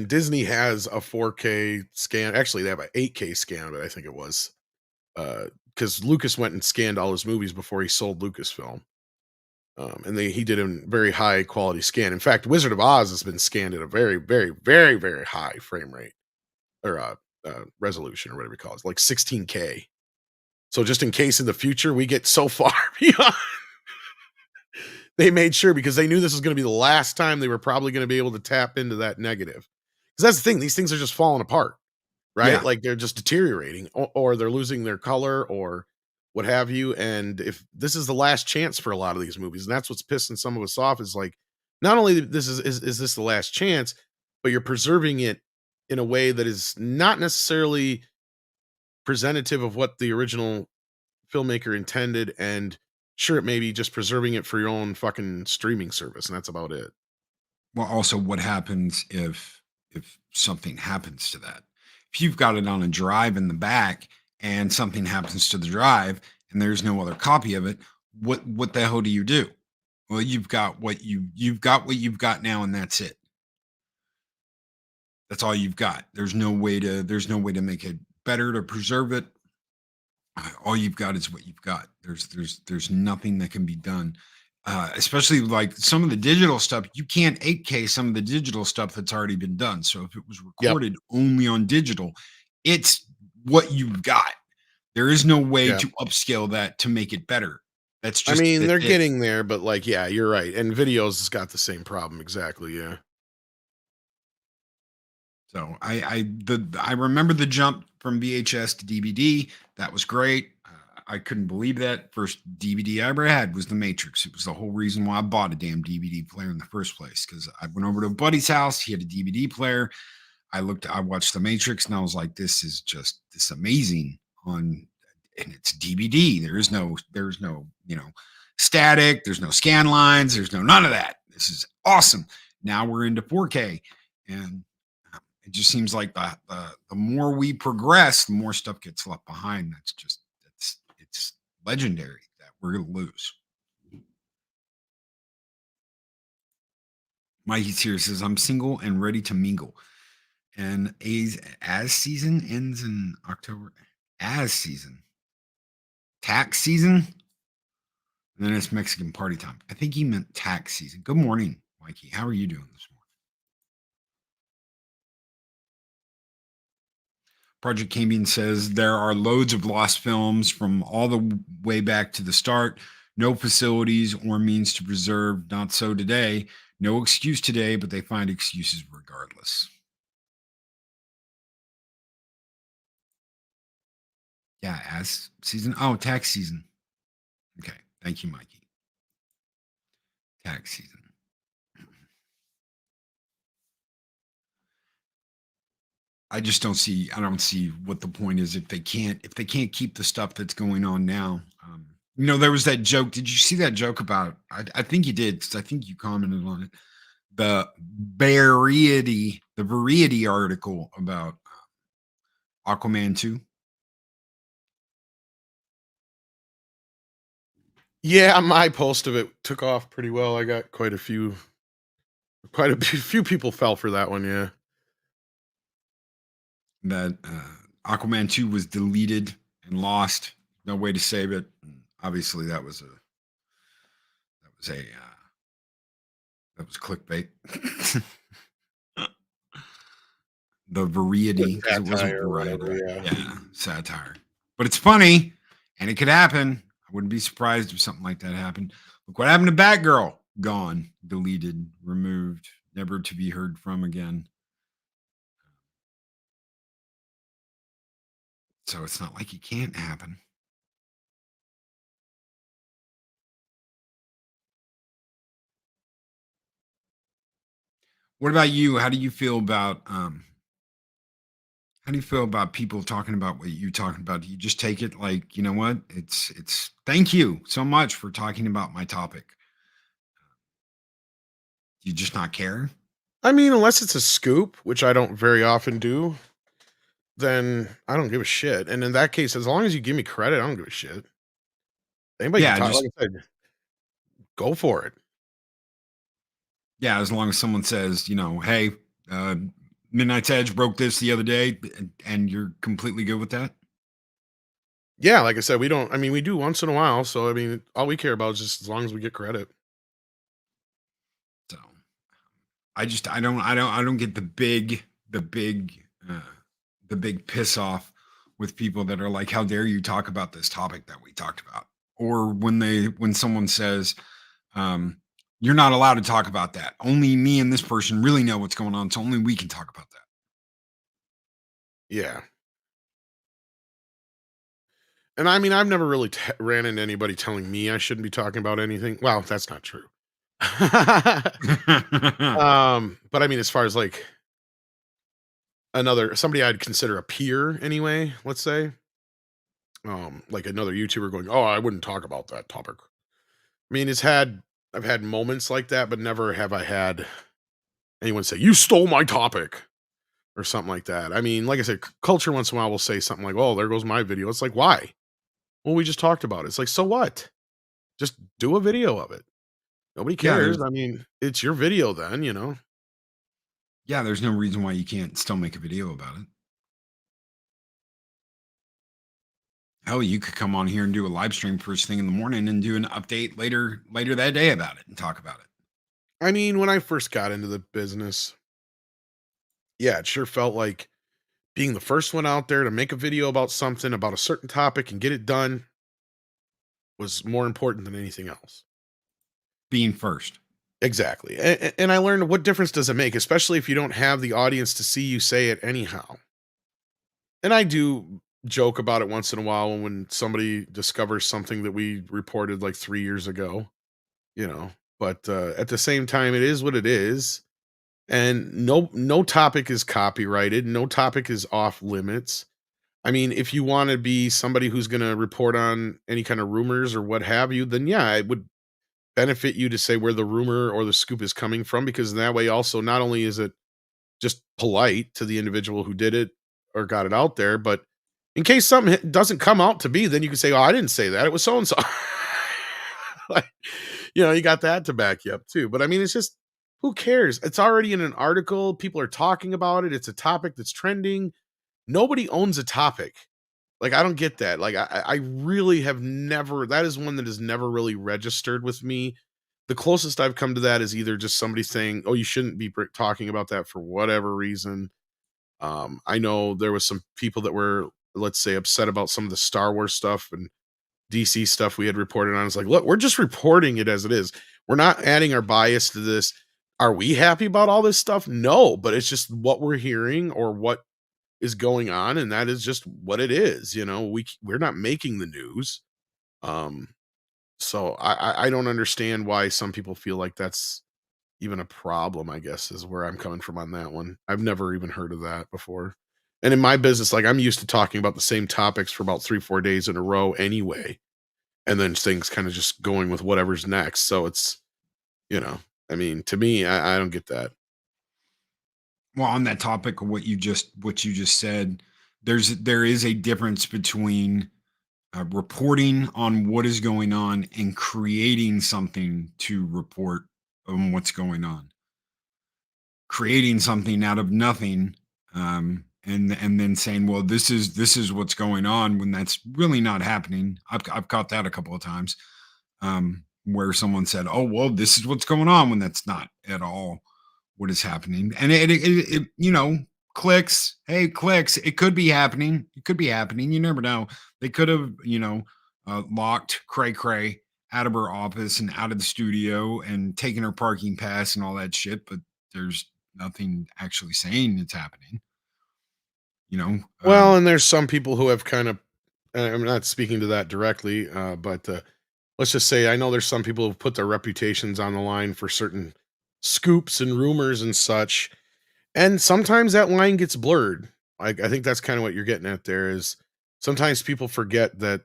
Disney has a 4K scan. Actually, they have an 8K scan of it, I think it was. Because Lucas went and scanned all his movies before he sold Lucasfilm. And he did a very high quality scan. In fact, Wizard of Oz has been scanned at a very, very, very, very high frame rate or resolution or whatever you call it, like 16K. So just in case in the future we get so far beyond, they made sure because they knew this was going to be the last time they were probably going to be able to tap into that negative. Because that's the thing; these things are just falling apart, right? Yeah. Like they're just deteriorating, or they're losing their color, or what have you. And if this is the last chance for a lot of these movies, and that's what's pissing some of us off, is like, not only this is this the last chance, but you're preserving it in a way that is not necessarily presentative of what the original filmmaker intended. And sure, it may be just preserving it for your own fucking streaming service, and that's about it. Well, also, what happens if something happens to that? If you've got it on a drive in the back and something happens to the drive and there's no other copy of it, what the hell do you do? Well, you've got what you've got now, and that's it. That's all you've got. There's no way to make it better, to preserve it. All you've got is what you've got. There's nothing that can be done. Especially like some of the digital stuff, you can't 8K some of the digital stuff that's already been done. So if it was Yep. recorded only on digital, it's what you've got. There is no way Yeah. to upscale that to make it better. That's I just mean, they're it. getting there, but like, yeah, you're right. And videos has got the same problem. Exactly. Yeah. So I remember the jump from VHS to DVD. That was great. I couldn't believe that. First DVD I ever had was The Matrix. It was the whole reason why I bought a damn DVD player in the first place, because I went over to a buddy's house. He had a DVD player. I watched The Matrix, and I was like, this is amazing and it's DVD. There's no, static. There's no scan lines. There's none of that. This is awesome. Now we're into 4K, and it just seems like the more we progress, the more stuff gets left behind. It's legendary that we're going to lose. Mikey's here, says, I'm single and ready to mingle. And as season ends in October. As season. Tax season? And then it's Mexican party time. I think he meant tax season. Good morning, Mikey. How are you doing this morning? Project Cambian says there are loads of lost films from all the way back to the start. No facilities or means to preserve. Not so today. No excuse today, but they find excuses regardless. Yeah, as season. Oh, tax season. Okay. Thank you, Mikey. Tax season. I don't see what the point is if they can't keep the stuff that's going on now. There was that joke. Did you see that joke about, I think you did, because I think you commented on it. The Variety article about Aquaman 2. Yeah, my post of it took off pretty well. I got quite a few people fell for that one, yeah. That Aquaman 2 was deleted and lost. No way to save it. And obviously, that was clickbait. The Variety, because it wasn't Satire or Variety. whatever, Yeah, satire. But it's funny, and it could happen. I wouldn't be surprised if something like that happened. Look what happened to Batgirl. Gone, deleted, removed, never to be heard from again. So it's not like it can't happen. What about you? How do you feel about people talking about what you're talking about? Do you just take it like, you know what? It's thank you so much for talking about my topic. Do you just not care? I mean, unless it's a scoop, which I don't very often do, then I don't give a shit. And in that case, as long as you give me credit, I don't give a shit. Anybody Yeah, can talk, like I said, go for it. Yeah, as long as someone says, hey, Midnight's Edge broke this the other day, and you're completely good with that. Yeah, like I said, we do once in a while. So, I mean, all we care about is just as long as we get credit. So I don't get the big piss off with people that are like, how dare you talk about this topic that we talked about? Or when someone says, you're not allowed to talk about that. Only me and this person really know what's going on. So only we can talk about that. Yeah. And I mean, I've never really ran into anybody telling me I shouldn't be talking about anything. Well, that's not true. But I mean, as far as like somebody I'd consider a peer anyway, let's say, like another YouTuber going, "Oh, I wouldn't talk about that topic." I mean, I've had moments like that, but never have I had anyone say, "You stole my topic," or something like that. I mean, like I said, culture once in a while will say something like, "Oh, there goes my video." It's like, why? Well, we just talked about it. It's like, so what? Just do a video of it. Nobody Yeah, cares. I mean, it's your video then, yeah, there's no reason why you can't still make a video about it. Hell, you could come on here and do a live stream first thing in the morning and do an update later that day about it and talk about it. I mean, when I first got into the business, yeah, it sure felt like being the first one out there to make a video about something, about a certain topic and get it done was more important than anything else. Being first. Exactly. And I learned, what difference does it make, especially if you don't have the audience to see you say it anyhow. And I do joke about it once in a while when somebody discovers something that we reported like 3 years ago, but at the same time, it is what it is. And no topic is copyrighted, no topic is off limits. I mean, if you want to be somebody who's going to report on any kind of rumors or what have you, then yeah, it would benefit you to say where the rumor or the scoop is coming from, because that way also not only is it just polite to the individual who did it or got it out there, but in case something doesn't come out to be, then you can say, "Oh, I didn't say that. It was so and so." Like, you got that to back you up too. But I mean, it's just, who cares? It's already in an article. People are talking about it. It's a topic that's trending. Nobody owns a topic. Like, I don't get that. Like, I really have never, that is one that has never really registered with me. The closest I've come to that is either just somebody saying, "Oh, you shouldn't be talking about that for whatever reason." I know there was some people that were, let's say, upset about some of the Star Wars stuff and DC stuff we had reported on. It's like, look, we're just reporting it as it is. We're not adding our bias to this. Are we happy about all this stuff? No, but it's just what we're hearing or what is going on, and that is just what it is. We're not making the news. So I don't understand why some people feel like that's even a problem, I guess, is where I'm coming from on that one. I've never even heard of that before. And in my business, like, I'm used to talking about the same topics for about 3-4 days in a row anyway. And then things kind of just going with whatever's next. So it's, I mean, to me, I don't get that. Well, on that topic of what you just said, there is a difference between reporting on what is going on and creating something to report on what's going on. Creating something out of nothing, and then saying, "Well, this is what's going on," when that's really not happening. I've caught that a couple of times, where someone said, "Oh, well, this is what's going on," when that's not at all what is happening. And it clicks. Hey, clicks. It could be happening. It could be happening. You never know. They could have, locked Cray Cray out of her office and out of the studio and taken her parking pass and all that shit. But there's nothing actually saying it's happening. Well, and there's some people who have kind of, I'm not speaking to that directly, but let's just say I know there's some people who've put their reputations on the line for certain scoops and rumors and such. And sometimes that line gets blurred. Like, I think that's kind of what you're getting at there, is sometimes people forget that,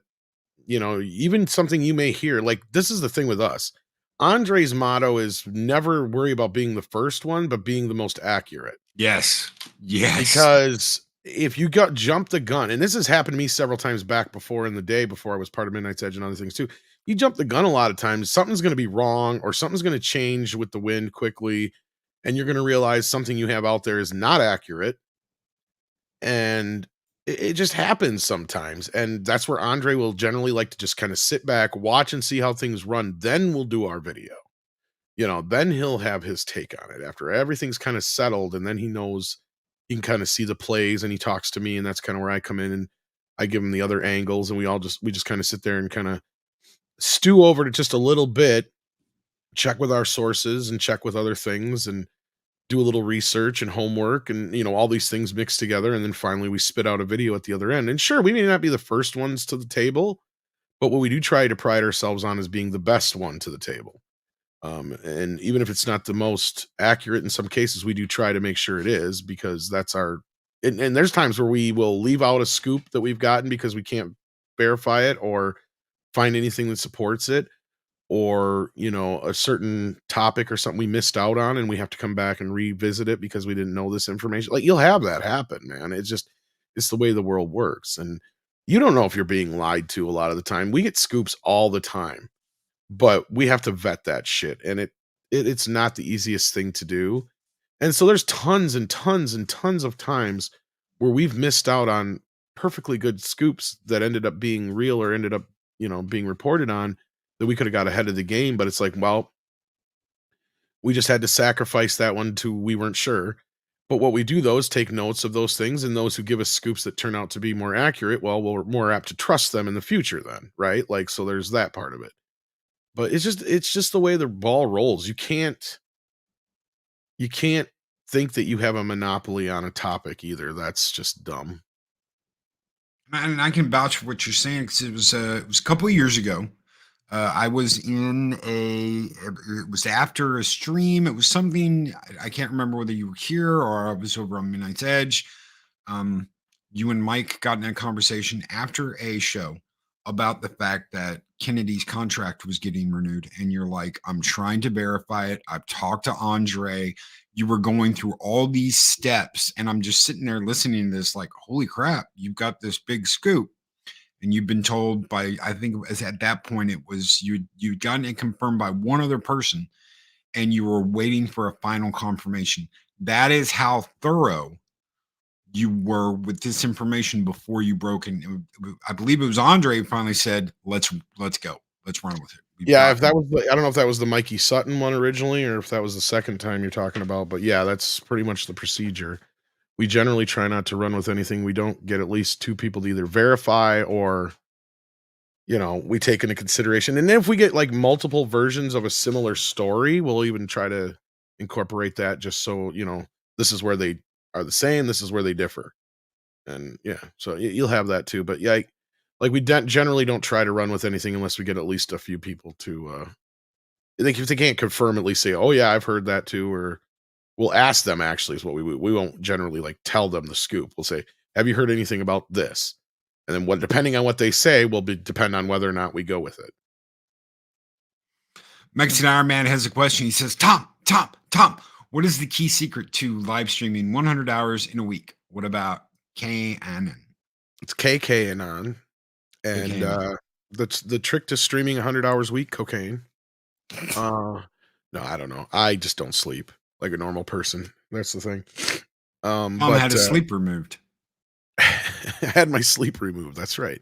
even something you may hear, like, this is the thing with us. Andre's motto is never worry about being the first one, but being the most accurate. Yes. Because if you jump the gun, and this has happened to me several times back before in the day, before I was part of Midnight's Edge and other things too. You jump the gun a lot of times, something's going to be wrong or something's going to change with the wind quickly. And you're going to realize something you have out there is not accurate. And it just happens sometimes. And that's where Andre will generally like to just kind of sit back, watch and see how things run. Then we'll do our video. Then he'll have his take on it after everything's kind of settled. And then he knows he can kind of see the plays, and he talks to me. And that's kind of where I come in and I give him the other angles. And we just kind of sit there and kind of stew over it just a little bit, check with our sources and check with other things, and do a little research and homework and, all these things mixed together. And then finally we spit out a video at the other end. And sure, we may not be the first ones to the table, but what we do try to pride ourselves on is being the best one to the table. And even if it's not the most accurate in some cases, we do try to make sure it is, because that's our, and there's times where we will leave out a scoop that we've gotten because we can't verify it or find anything that supports it, or a certain topic or something we missed out on and we have to come back and revisit it because we didn't know this information. Like, you'll have that happen, man. It's the way the world works, and you don't know if you're being lied to a lot of the time. We get scoops all the time, but we have to vet that shit, and it's not the easiest thing to do. And so there's tons and tons and tons of times where we've missed out on perfectly good scoops that ended up being real or ended up, being reported on, that we could have got ahead of the game. But it's like, well, we just had to sacrifice that one to we weren't sure. But what we do, though, is take notes of those things, and those who give us scoops that turn out to be more accurate, well, we're more apt to trust them in the future then, right? Like, so there's that part of it. But it's just the way the ball rolls. You can't think that you have a monopoly on a topic either. That's just dumb. And I can vouch for what you're saying, because it was a couple of years ago. I was it was after a stream. It was something, I can't remember whether you were here or I was over on Midnight's Edge. You and Mike got in a conversation after a show about the fact that Kennedy's contract was getting renewed. And you're like, I'm trying to verify it. I've talked to Andre. You were going through all these steps. And I'm just sitting there listening to this like, holy crap, you've got this big scoop. And you've been told by, I think it was at that point, it was you'd gotten it confirmed by one other person, and you were waiting for a final confirmation. That is how thorough you were with this information before you broke in. I believe it was Andre who finally said, let's go. Let's run with it. Yeah, if that was I don't know if that was the Mikey Sutton one originally, or if that was the second time you're talking about, but yeah, that's pretty much the procedure. We generally try not to run with anything we don't get at least two people to either verify or, we take into consideration. And then if we get like multiple versions of a similar story, we'll even try to incorporate that, just so, this is where they are the same, this is where they differ. And yeah, so you'll have that too. But yeah, like we generally don't try to run with anything unless we get at least a few people to, if they can't confirm, at least say, oh yeah, I've heard that too, or we'll ask them, actually, is what we won't generally like tell them the scoop. We'll say, have you heard anything about this? And then depending on what they say will depend on whether or not we go with it. Mexican Iron Man has a question. He says, Tom, what is the key secret to live streaming 100 hours in a week? What about KNN? It's KKNN. And the trick to streaming 100 hours a week, cocaine. No, I don't know. I just don't sleep like a normal person. That's the thing. Mom had his sleep removed. I had my sleep removed. That's right.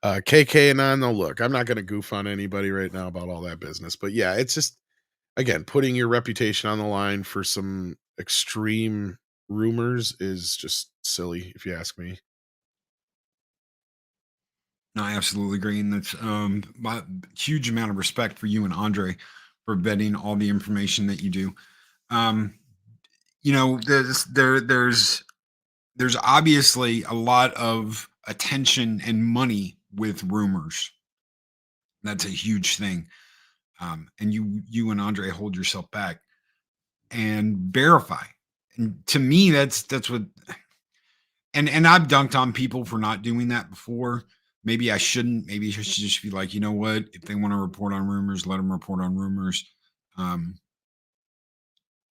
KKNN. No, look, I'm not going to goof on anybody right now about all that business, but yeah, it's just, again, putting your reputation on the line for some extreme rumors is just silly, if you ask me. No, I absolutely agree. And that's my huge amount of respect for you and Andre for vetting all the information that you do. There's obviously a lot of attention and money with rumors. That's a huge thing. And you and Andre hold yourself back and verify. And to me, that's what, and I've dunked on people for not doing that before. Maybe I shouldn't. Maybe I should just be like, you know what? If they want to report on rumors, let them report on rumors.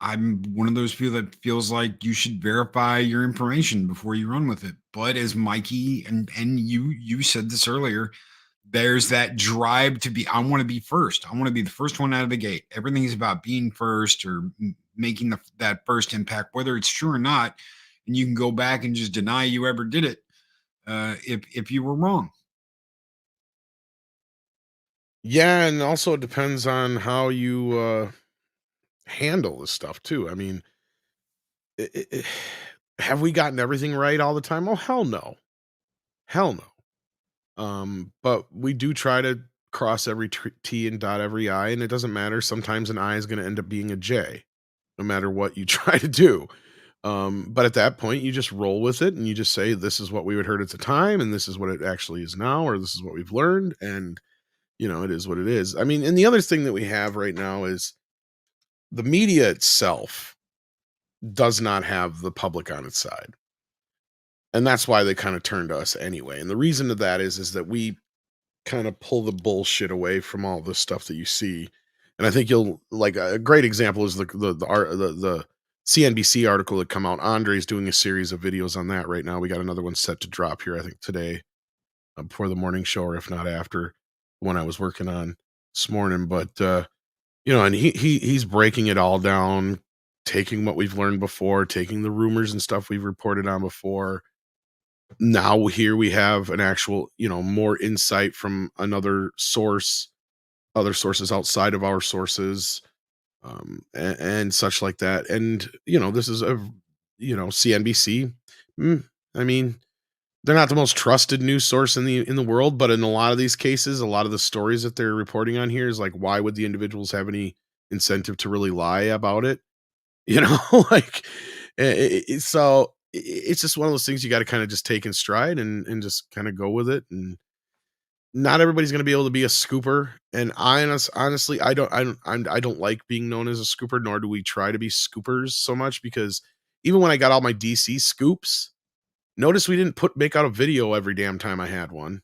I'm one of those people that feels like you should verify your information before you run with it. But as Mikey and you said this earlier, there's that drive to be, I want to be first. I want to be the first one out of the gate. Everything is about being first or making that first impact, whether it's true or not. And you can go back and just deny you ever did it if you were wrong. Yeah, and also it depends on how you handle this stuff too. I mean, have we gotten everything right all the time? Oh, hell no. Hell no. But we do try to cross every T and dot every I, and it doesn't matter. Sometimes an I is going to end up being a J. no matter what you try to do. But at that point, you just roll with it and you just say, this is what we had heard at the time, and this is what it actually is now, or this is what we've learned, and it is what it is. I mean, and the other thing that we have right now is the media itself does not have the public on its side. And that's why they kind of turn to us anyway. And the reason to that is that we kind of pull the bullshit away from all the stuff that you see. And I think you'll like a great example is the CNBC article that come out. Andre's doing a series of videos on that right now. We got another one set to drop here, I think today, before the morning show, or if not after the one I was working on this morning. But and he's breaking it all down, taking what we've learned before, taking the rumors and stuff we've reported on before. Now here we have an actual, more insight from another source, other sources outside of our sources, and such like that. And, this is CNBC. I mean, they're not the most trusted news source in the world, but in a lot of these cases, a lot of the stories that they're reporting on here is like, why would the individuals have any incentive to really lie about it? Like, so it's just one of those things you got to kind of just take in stride and just kind of go with it. And not everybody's going to be able to be a scooper. And honestly, I don't like being known as a scooper, nor do we try to be scoopers so much, because even when I got all my DC scoops, notice we didn't make out a video every damn time I had one,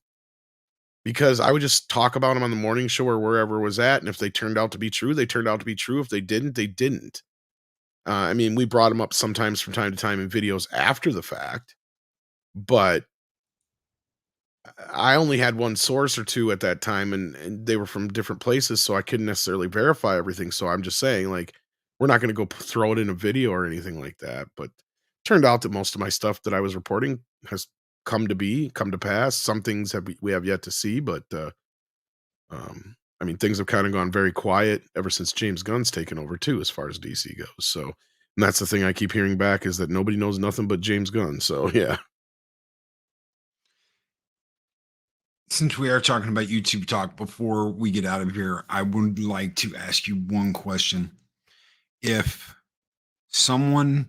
because I would just talk about them on the morning show or wherever it was at. And if they turned out to be true, they turned out to be true. If they didn't, they didn't. I mean, we brought them up sometimes from time to time in videos after the fact, but I only had one source or two at that time, and they were from different places, so I couldn't necessarily verify everything. So I'm just saying, like, we're not going to go throw it in a video or anything like that. But turned out that most of my stuff that I was reporting has come to pass. Some things we have yet to see, but I mean, things have kind of gone very quiet ever since James Gunn's taken over too, as far as DC goes. So, and that's the thing I keep hearing back, is that nobody knows nothing but James Gunn. So yeah. Since we are talking about YouTube talk, before we get out of here, I would like to ask you one question. If someone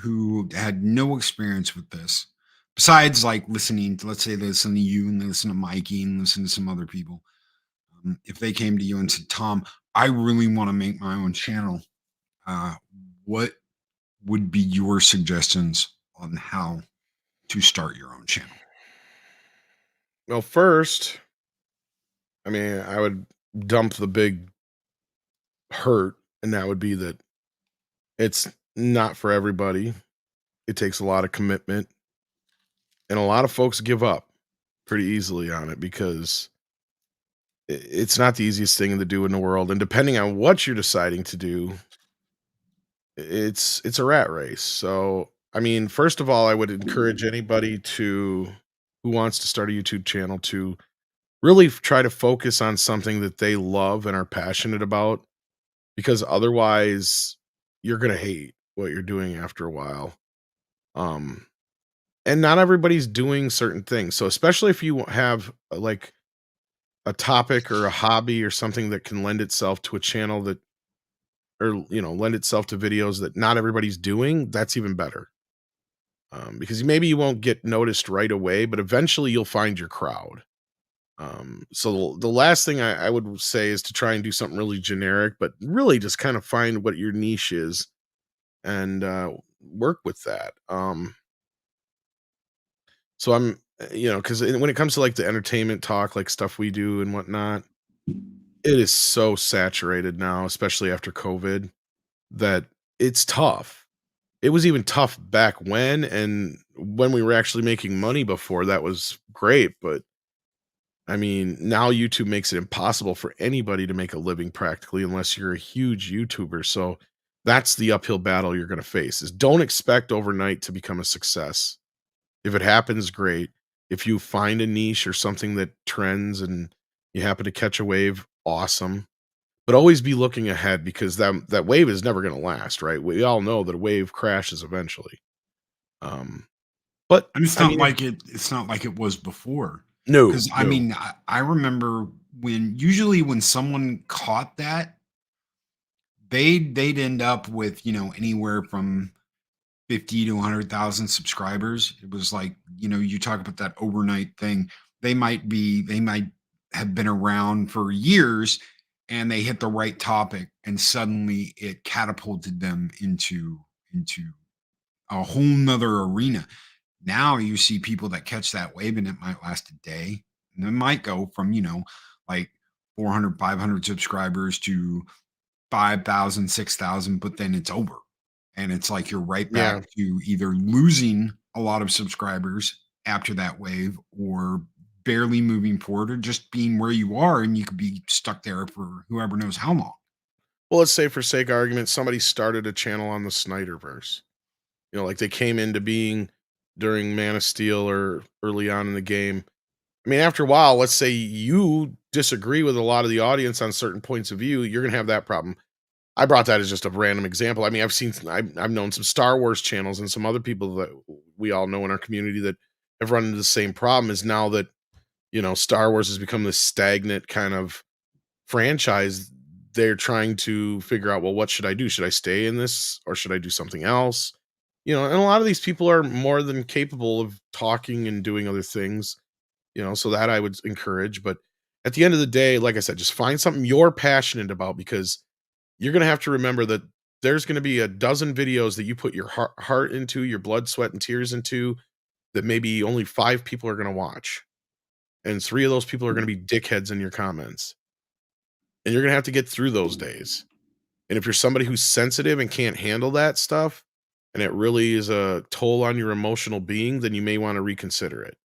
who had no experience with this, besides like listening to, let's say they listen to you and they listen to Mikey and listen to some other people, if they came to you and said, Tom, I really want to make my own channel, what would be your suggestions on how to start your own channel? Well, first, I mean, I would dump the big hurt, and that would be that it's not for everybody. It takes a lot of commitment, and a lot of folks give up pretty easily on it, because it's not the easiest thing to do in the world. And depending on what you're deciding to do, it's a rat race. So, I mean, first of all, I would encourage anybody who wants to start a YouTube channel to really try to focus on something that they love and are passionate about, because otherwise you're going to hate what you're doing after a while. And not everybody's doing certain things. So especially if you have like a topic or a hobby or something that can lend itself to a channel that, or, lend itself to videos that not everybody's doing, that's even better. Because maybe you won't get noticed right away, but eventually you'll find your crowd. So the last thing I would say is to try and do something really generic, but really just kind of find what your niche is and work with that. So I'm, because when it comes to like the entertainment talk, like stuff we do and whatnot, it is so saturated now, especially after COVID, that it's tough. It was even tough back when, and when we were actually making money before, that was great. But I mean, now YouTube makes it impossible for anybody to make a living practically, unless you're a huge YouTuber. So that's the uphill battle you're going to face, is don't expect overnight to become a success. If it happens, great. If you find a niche or something that trends and you happen to catch a wave, awesome. But always be looking ahead, because that wave is never going to last, right? We all know that a wave crashes eventually. But And it's not like it was before. No, because I mean, I remember when someone caught that, they'd end up with, anywhere from 50 to 100,000 subscribers. It was like, you talk about that overnight thing. They might have been around for years, and they hit the right topic, and suddenly it catapulted them into a whole nother arena. Now you see people that catch that wave, and it might last a day, and it might go from, like 400, 500 subscribers to 5,000, 6,000, but then it's over. And it's like you're right back to either losing a lot of subscribers after that wave, or barely moving forward, or just being where you are, and you could be stuck there for whoever knows how long. Well, let's say for sake of argument, somebody started a channel on the Snyderverse. Like they came into being during Man of Steel or early on in the game. I mean, after a while, let's say you disagree with a lot of the audience on certain points of view, you're going to have that problem. I brought that as just a random example. I mean, I've known some Star Wars channels and some other people that we all know in our community that have run into the same problem, is now that, Star Wars has become this stagnant kind of franchise. They're trying to figure out, well, what should I do? Should I stay in this, or should I do something else? And a lot of these people are more than capable of talking and doing other things, so that I would encourage. But at the end of the day, like I said, just find something you're passionate about, because you're going to have to remember that there's going to be a dozen videos that you put your heart into, your blood, sweat, and tears into, that maybe only 5 people are going to watch. And 3 of those people are going to be dickheads in your comments. And you're going to have to get through those days. And if you're somebody who's sensitive and can't handle that stuff, and it really is a toll on your emotional being, then you may want to reconsider it.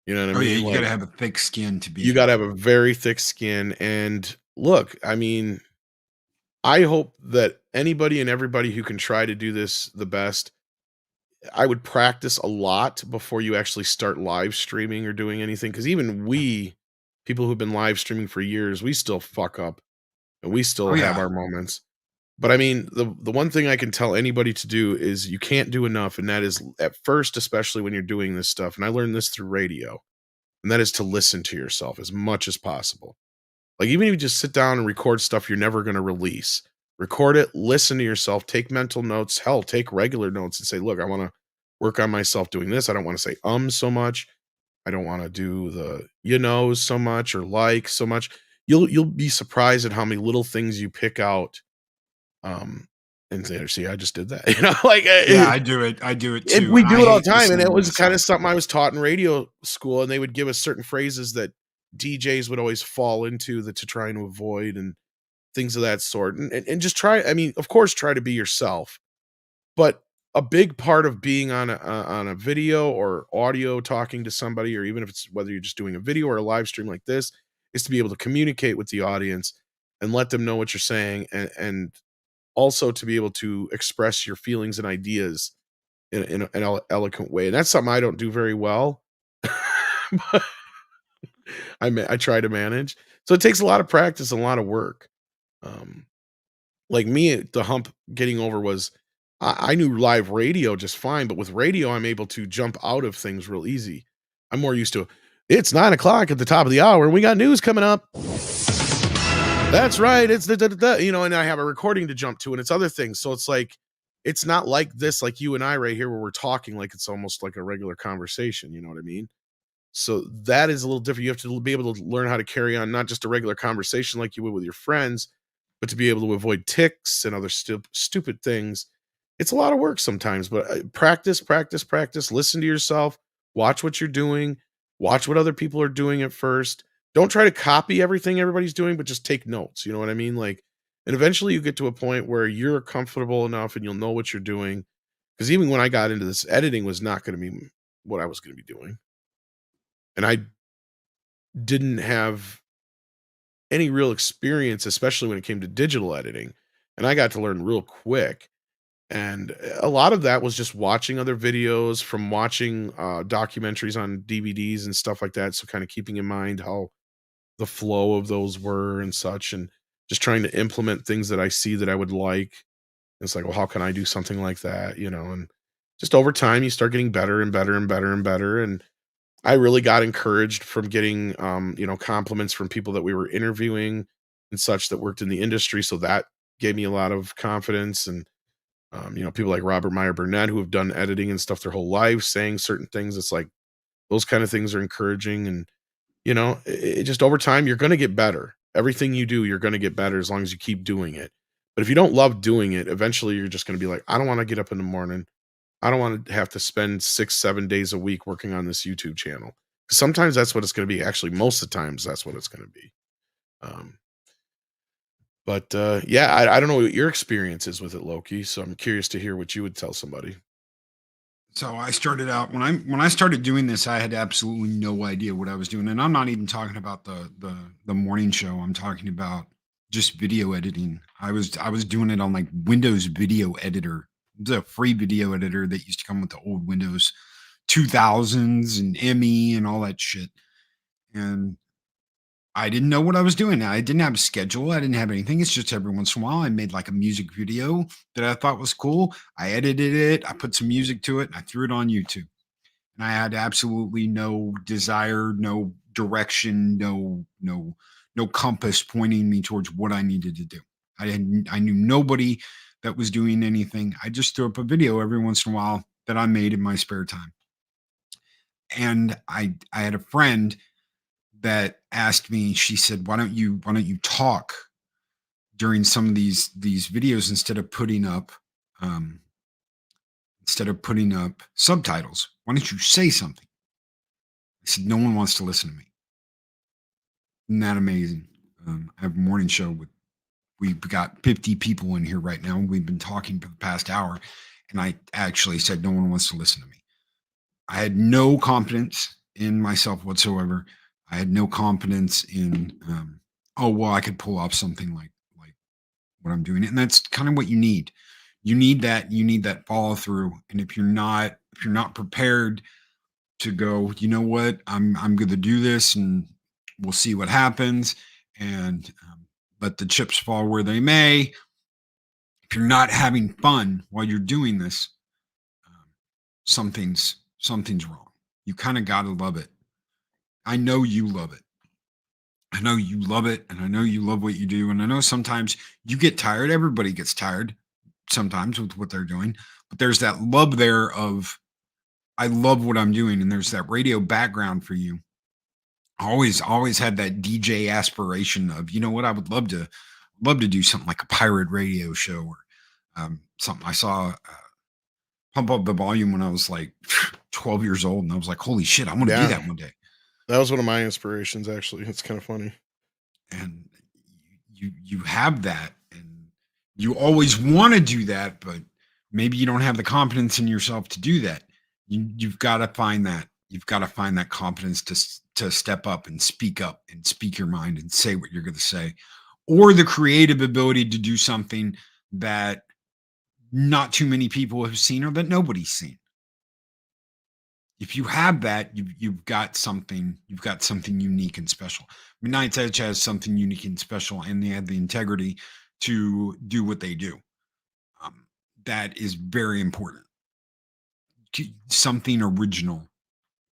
You know what I mean? Yeah, you got to have a thick skin to be. You got to have a very thick skin. And look, I mean, I hope that anybody and everybody who can try to do this the best, I would practice a lot before you actually start live streaming or doing anything. Because even we, people who've been live streaming for years, we still fuck up, and we still have our moments. But I mean, the one thing I can tell anybody to do is you can't do enough. And that is, at first, especially when you're doing this stuff, and I learned this through radio, and that is to listen to yourself as much as possible. Like, even if you just sit down and record stuff you're never going to release, record it, listen to yourself, take mental notes, hell, take regular notes and say, look, I want to work on myself doing this. I don't want to say so much. I don't want to do the so much, or so much. You'll be surprised at how many little things you pick out. And say, see, I just did that. I do it too. We do it all the time. And it was kind of something I was taught in radio school, and they would give us certain phrases that DJs would always fall into to try and avoid, and things of that sort. And just try, I mean, of course, try to be yourself. But a big part of being on a video or audio talking to somebody, or even if it's whether you're just doing a video or a live stream like this, is to be able to communicate with the audience and let them know what you're saying, and also to be able to express your feelings and ideas in an eloquent way. And that's something I don't do very well. But I try to manage. So it takes a lot of practice and a lot of work. Like me, the hump getting over was I knew live radio just fine, but with radio, I'm able to jump out of things real easy. I'm more used to, it's 9 o'clock at the top of the hour, and we got news coming up. That's right. It's and I have a recording to jump to, and it's other things. So it's like, it's not like this, like you and I right here, where we're talking like it's almost like a regular conversation. You know what I mean? So that is a little different. You have to be able to learn how to carry on, not just a regular conversation like you would with your friends, but to be able to avoid tics and other stupid things. It's a lot of work sometimes, but practice, listen to yourself, watch what you're doing, watch what other people are doing at first. Don't try to copy everything everybody's doing, but just take notes. You know what I mean? Like, and eventually you get to a point where you're comfortable enough and you'll know what you're doing. Because even when I got into this, editing was not going to be what I was going to be doing. And I didn't have any real experience, especially when it came to digital editing. And I got to learn real quick. And a lot of that was just watching other videos, from watching documentaries on DVDs and stuff like that. So kind of keeping in mind how the flow of those were and such, and just trying to implement things that I see that I would like. It's like, well, how can I do something like that? And just over time, you start getting better and better and better and better. And I really got encouraged from getting, compliments from people that we were interviewing and such that worked in the industry. So that gave me a lot of confidence. And people like Robert Meyer Burnett who have done editing and stuff their whole life, saying certain things. It's like those kind of things are encouraging. And it just over time, you're going to get better. Everything you do, you're going to get better as long as you keep doing it. But if you don't love doing it, eventually you're just going to be like, I don't want to get up in the morning. I don't want to have to spend 6-7 days a week working on this YouTube channel. Sometimes that's what it's going to be. Actually, most of the times that's what it's going to be. Yeah, I don't know what your experience is with it, Loki. So I'm curious to hear what you would tell somebody. So I started out when I started doing this, I had absolutely no idea what I was doing, and I'm not even talking about the morning show. I'm talking about just video editing. I was doing it on like Windows Video Editor. It's a free video editor that used to come with the old Windows 2000s and ME and all that shit. And I didn't know what I was doing. I didn't have a schedule. I didn't have anything. It's just every once in a while I made like a music video that I thought was cool. I edited it. I put some music to it and I threw it on YouTube. And I had absolutely no desire, no direction, no compass pointing me towards what I needed to do. I knew nobody that was doing anything. I just threw up a video every once in a while that I made in my spare time. And I had a friend that asked me, she said, why don't you talk during some of these videos instead of putting up subtitles? Why don't you say something? I said, no one wants to listen to me. Isn't that amazing? I have a morning show we've got 50 people in here right now. We've been talking for the past hour, and I actually said no one wants to listen to me. I had no confidence in myself whatsoever. I had no confidence in, I could pull off something like what I'm doing. And that's kind of what you need. You need that follow through. And if you're not prepared to go, you know what, I'm going to do this and we'll see what happens. And let the chips fall where they may. If you're not having fun while you're doing this, something's wrong. You kind of got to love it. I know you love it. I know you love it, and I know you love what you do. And I know sometimes you get tired. Everybody gets tired sometimes with what they're doing. But there's that love there of, I love what I'm doing. And there's that radio background for you. I always had that DJ aspiration of, you know what, I would love to do something like a pirate radio show or something. I saw Pump Up the Volume when I was like 12 years old. And I was like, holy shit, I want to do that one day. That was one of my inspirations, actually. It's kind of funny. And you have that, and you always want to do that, but maybe you don't have the confidence in yourself to do that. You've got to find that. You've got to find that confidence to step up and speak your mind and say what you're going to say, or the creative ability to do something that not too many people have seen or that nobody's seen. If you have that, you've got something unique and special. Midnight's Edge has something unique and special, and they have the integrity to do what they do. That is very important. Something original,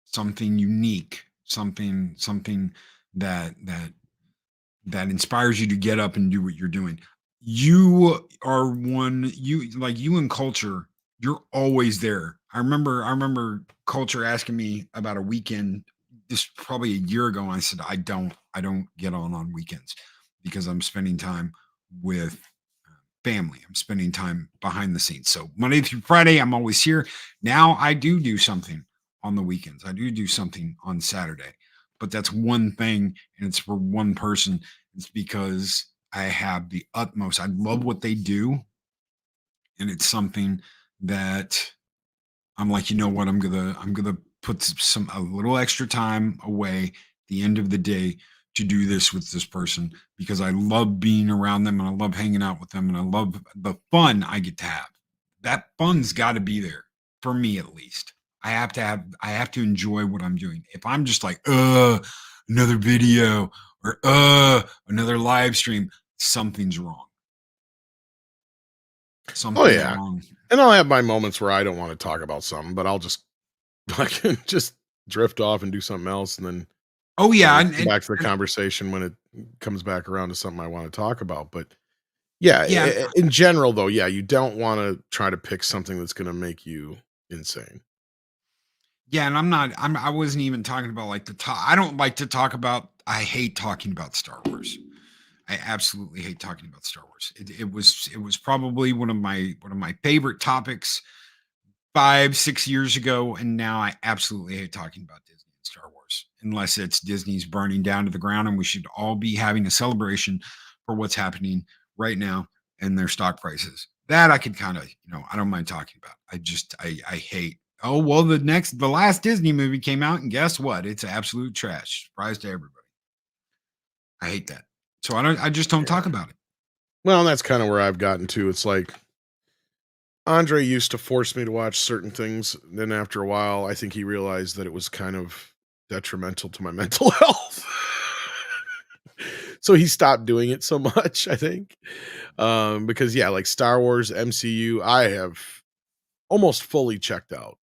something unique, something that inspires you to get up and do what you're doing. You are you in Culture, you're always there. I remember Culture asking me about a weekend, this probably a year ago. And I said, I don't get on weekends because I'm spending time with family. I'm spending time behind the scenes. So Monday through Friday, I'm always here. Now I do something on the weekends. I do something on Saturday, but that's one thing. And it's for one person. It's because I have the utmost. I love what they do. And it's something that I'm like, you know what? I'm gonna put a little extra time away at the end of the day to do this with this person because I love being around them and I love hanging out with them and I love the fun I get to have. That fun's got to be there for me, at least. I have to enjoy what I'm doing. If I'm just like, another video or another live stream, something's wrong. Something's wrong. And I'll have my moments where I don't want to talk about something, but I'll just just drift off and do something else, and then come back to the conversation when it comes back around to something I want to talk about. But Yeah, Yeah. in general, though, yeah, you don't wanna try to pick something that's gonna make you insane. Yeah, and I wasn't even talking about like the top. I don't like to talk about. I hate talking about Star Wars. I absolutely hate talking about Star Wars. It was probably one of my favorite topics 5, 6 years ago, and now I absolutely hate talking about Disney and Star Wars unless it's Disney's burning down to the ground, and we should all be having a celebration for what's happening right now and their stock prices. That I could kind of, I don't mind talking about. I hate. Oh well, the last Disney movie came out, and guess what? It's absolute trash. Surprise to everybody. I hate that. So I just don't talk Yeah. about it. Well, and that's kinda where I've gotten to. It's like Andre used to force me to watch certain things, then after a while, I think he realized that it was kind of detrimental to my mental health. So he stopped doing it so much, I think. Because yeah, like Star Wars, MCU, I have almost fully checked out.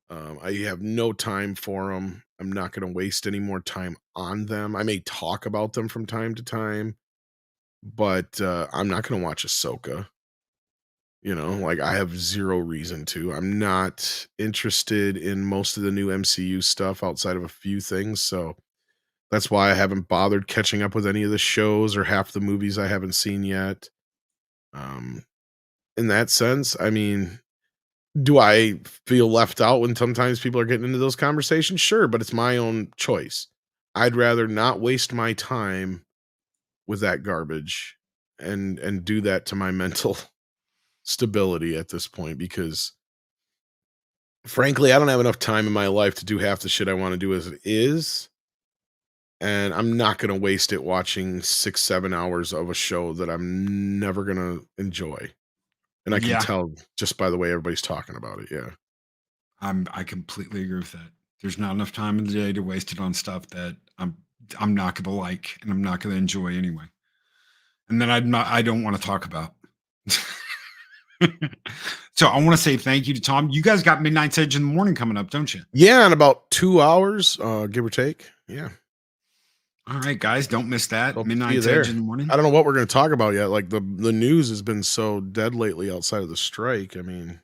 I have no time for them. I'm not gonna waste any more time on them. I may talk about them from time to time, but, I'm not gonna watch Ahsoka. Like, I have 0 reason to. I'm not interested in most of the new MCU stuff outside of a few things, so that's why I haven't bothered catching up with any of the shows or half the movies I haven't seen yet. Um, in that sense, I mean, do I feel left out when sometimes people are getting into those conversations? Sure, but it's my own choice. I'd rather not waste my time with that garbage and do that to my mental stability at this point because frankly, I don't have enough time in my life to do half the shit I want to do as it is. And I'm not going to waste it watching 6, 7 hours of a show that I'm never going to enjoy. And I can Yeah, tell just by the way everybody's talking about it. Yeah. I completely agree with that. There's not enough time in the day to waste it on stuff that I'm not going to like and I'm not going to enjoy anyway. And then I don't want to talk about. So I want to say thank you to Tom. You guys got Midnight's Edge in the morning coming up, don't you? Yeah. In about 2 hours, give or take. Yeah. All right, guys, don't miss that. Hope to see you Midnight's there. Edge in the morning. I don't know what we're going to talk about yet. Like the news has been so dead lately outside of the strike. I mean,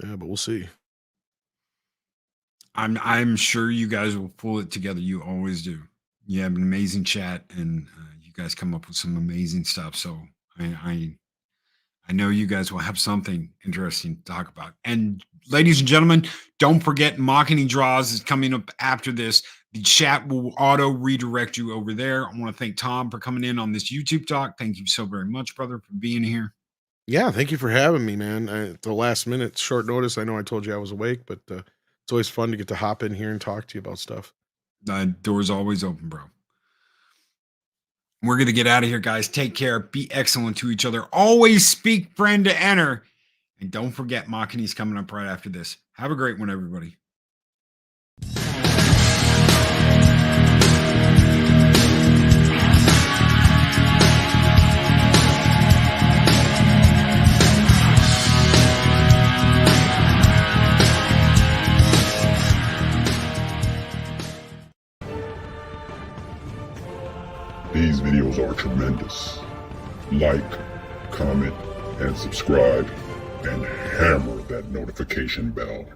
yeah, but we'll see. I'm sure you guys will pull it together. You always do. You have an amazing chat, and you guys come up with some amazing stuff. So I know you guys will have something interesting to talk about. And ladies and gentlemen, don't forget Mocking Draws is coming up after this. The chat will auto redirect you over there. I want to thank Tom for coming in on this YouTube talk. Thank you so very much, brother, for being here. Yeah, thank you for having me, man. At the last minute, short notice. I know I told you I was awake, but it's always fun to get to hop in here and talk to you about stuff. The door's always open, bro. We're going to get out of here, guys. Take care. Be excellent to each other. Always speak friend to enter. And don't forget, Machine's coming up right after this. Have a great one, everybody. These videos are tremendous. Like, comment, and subscribe, and hammer that notification bell.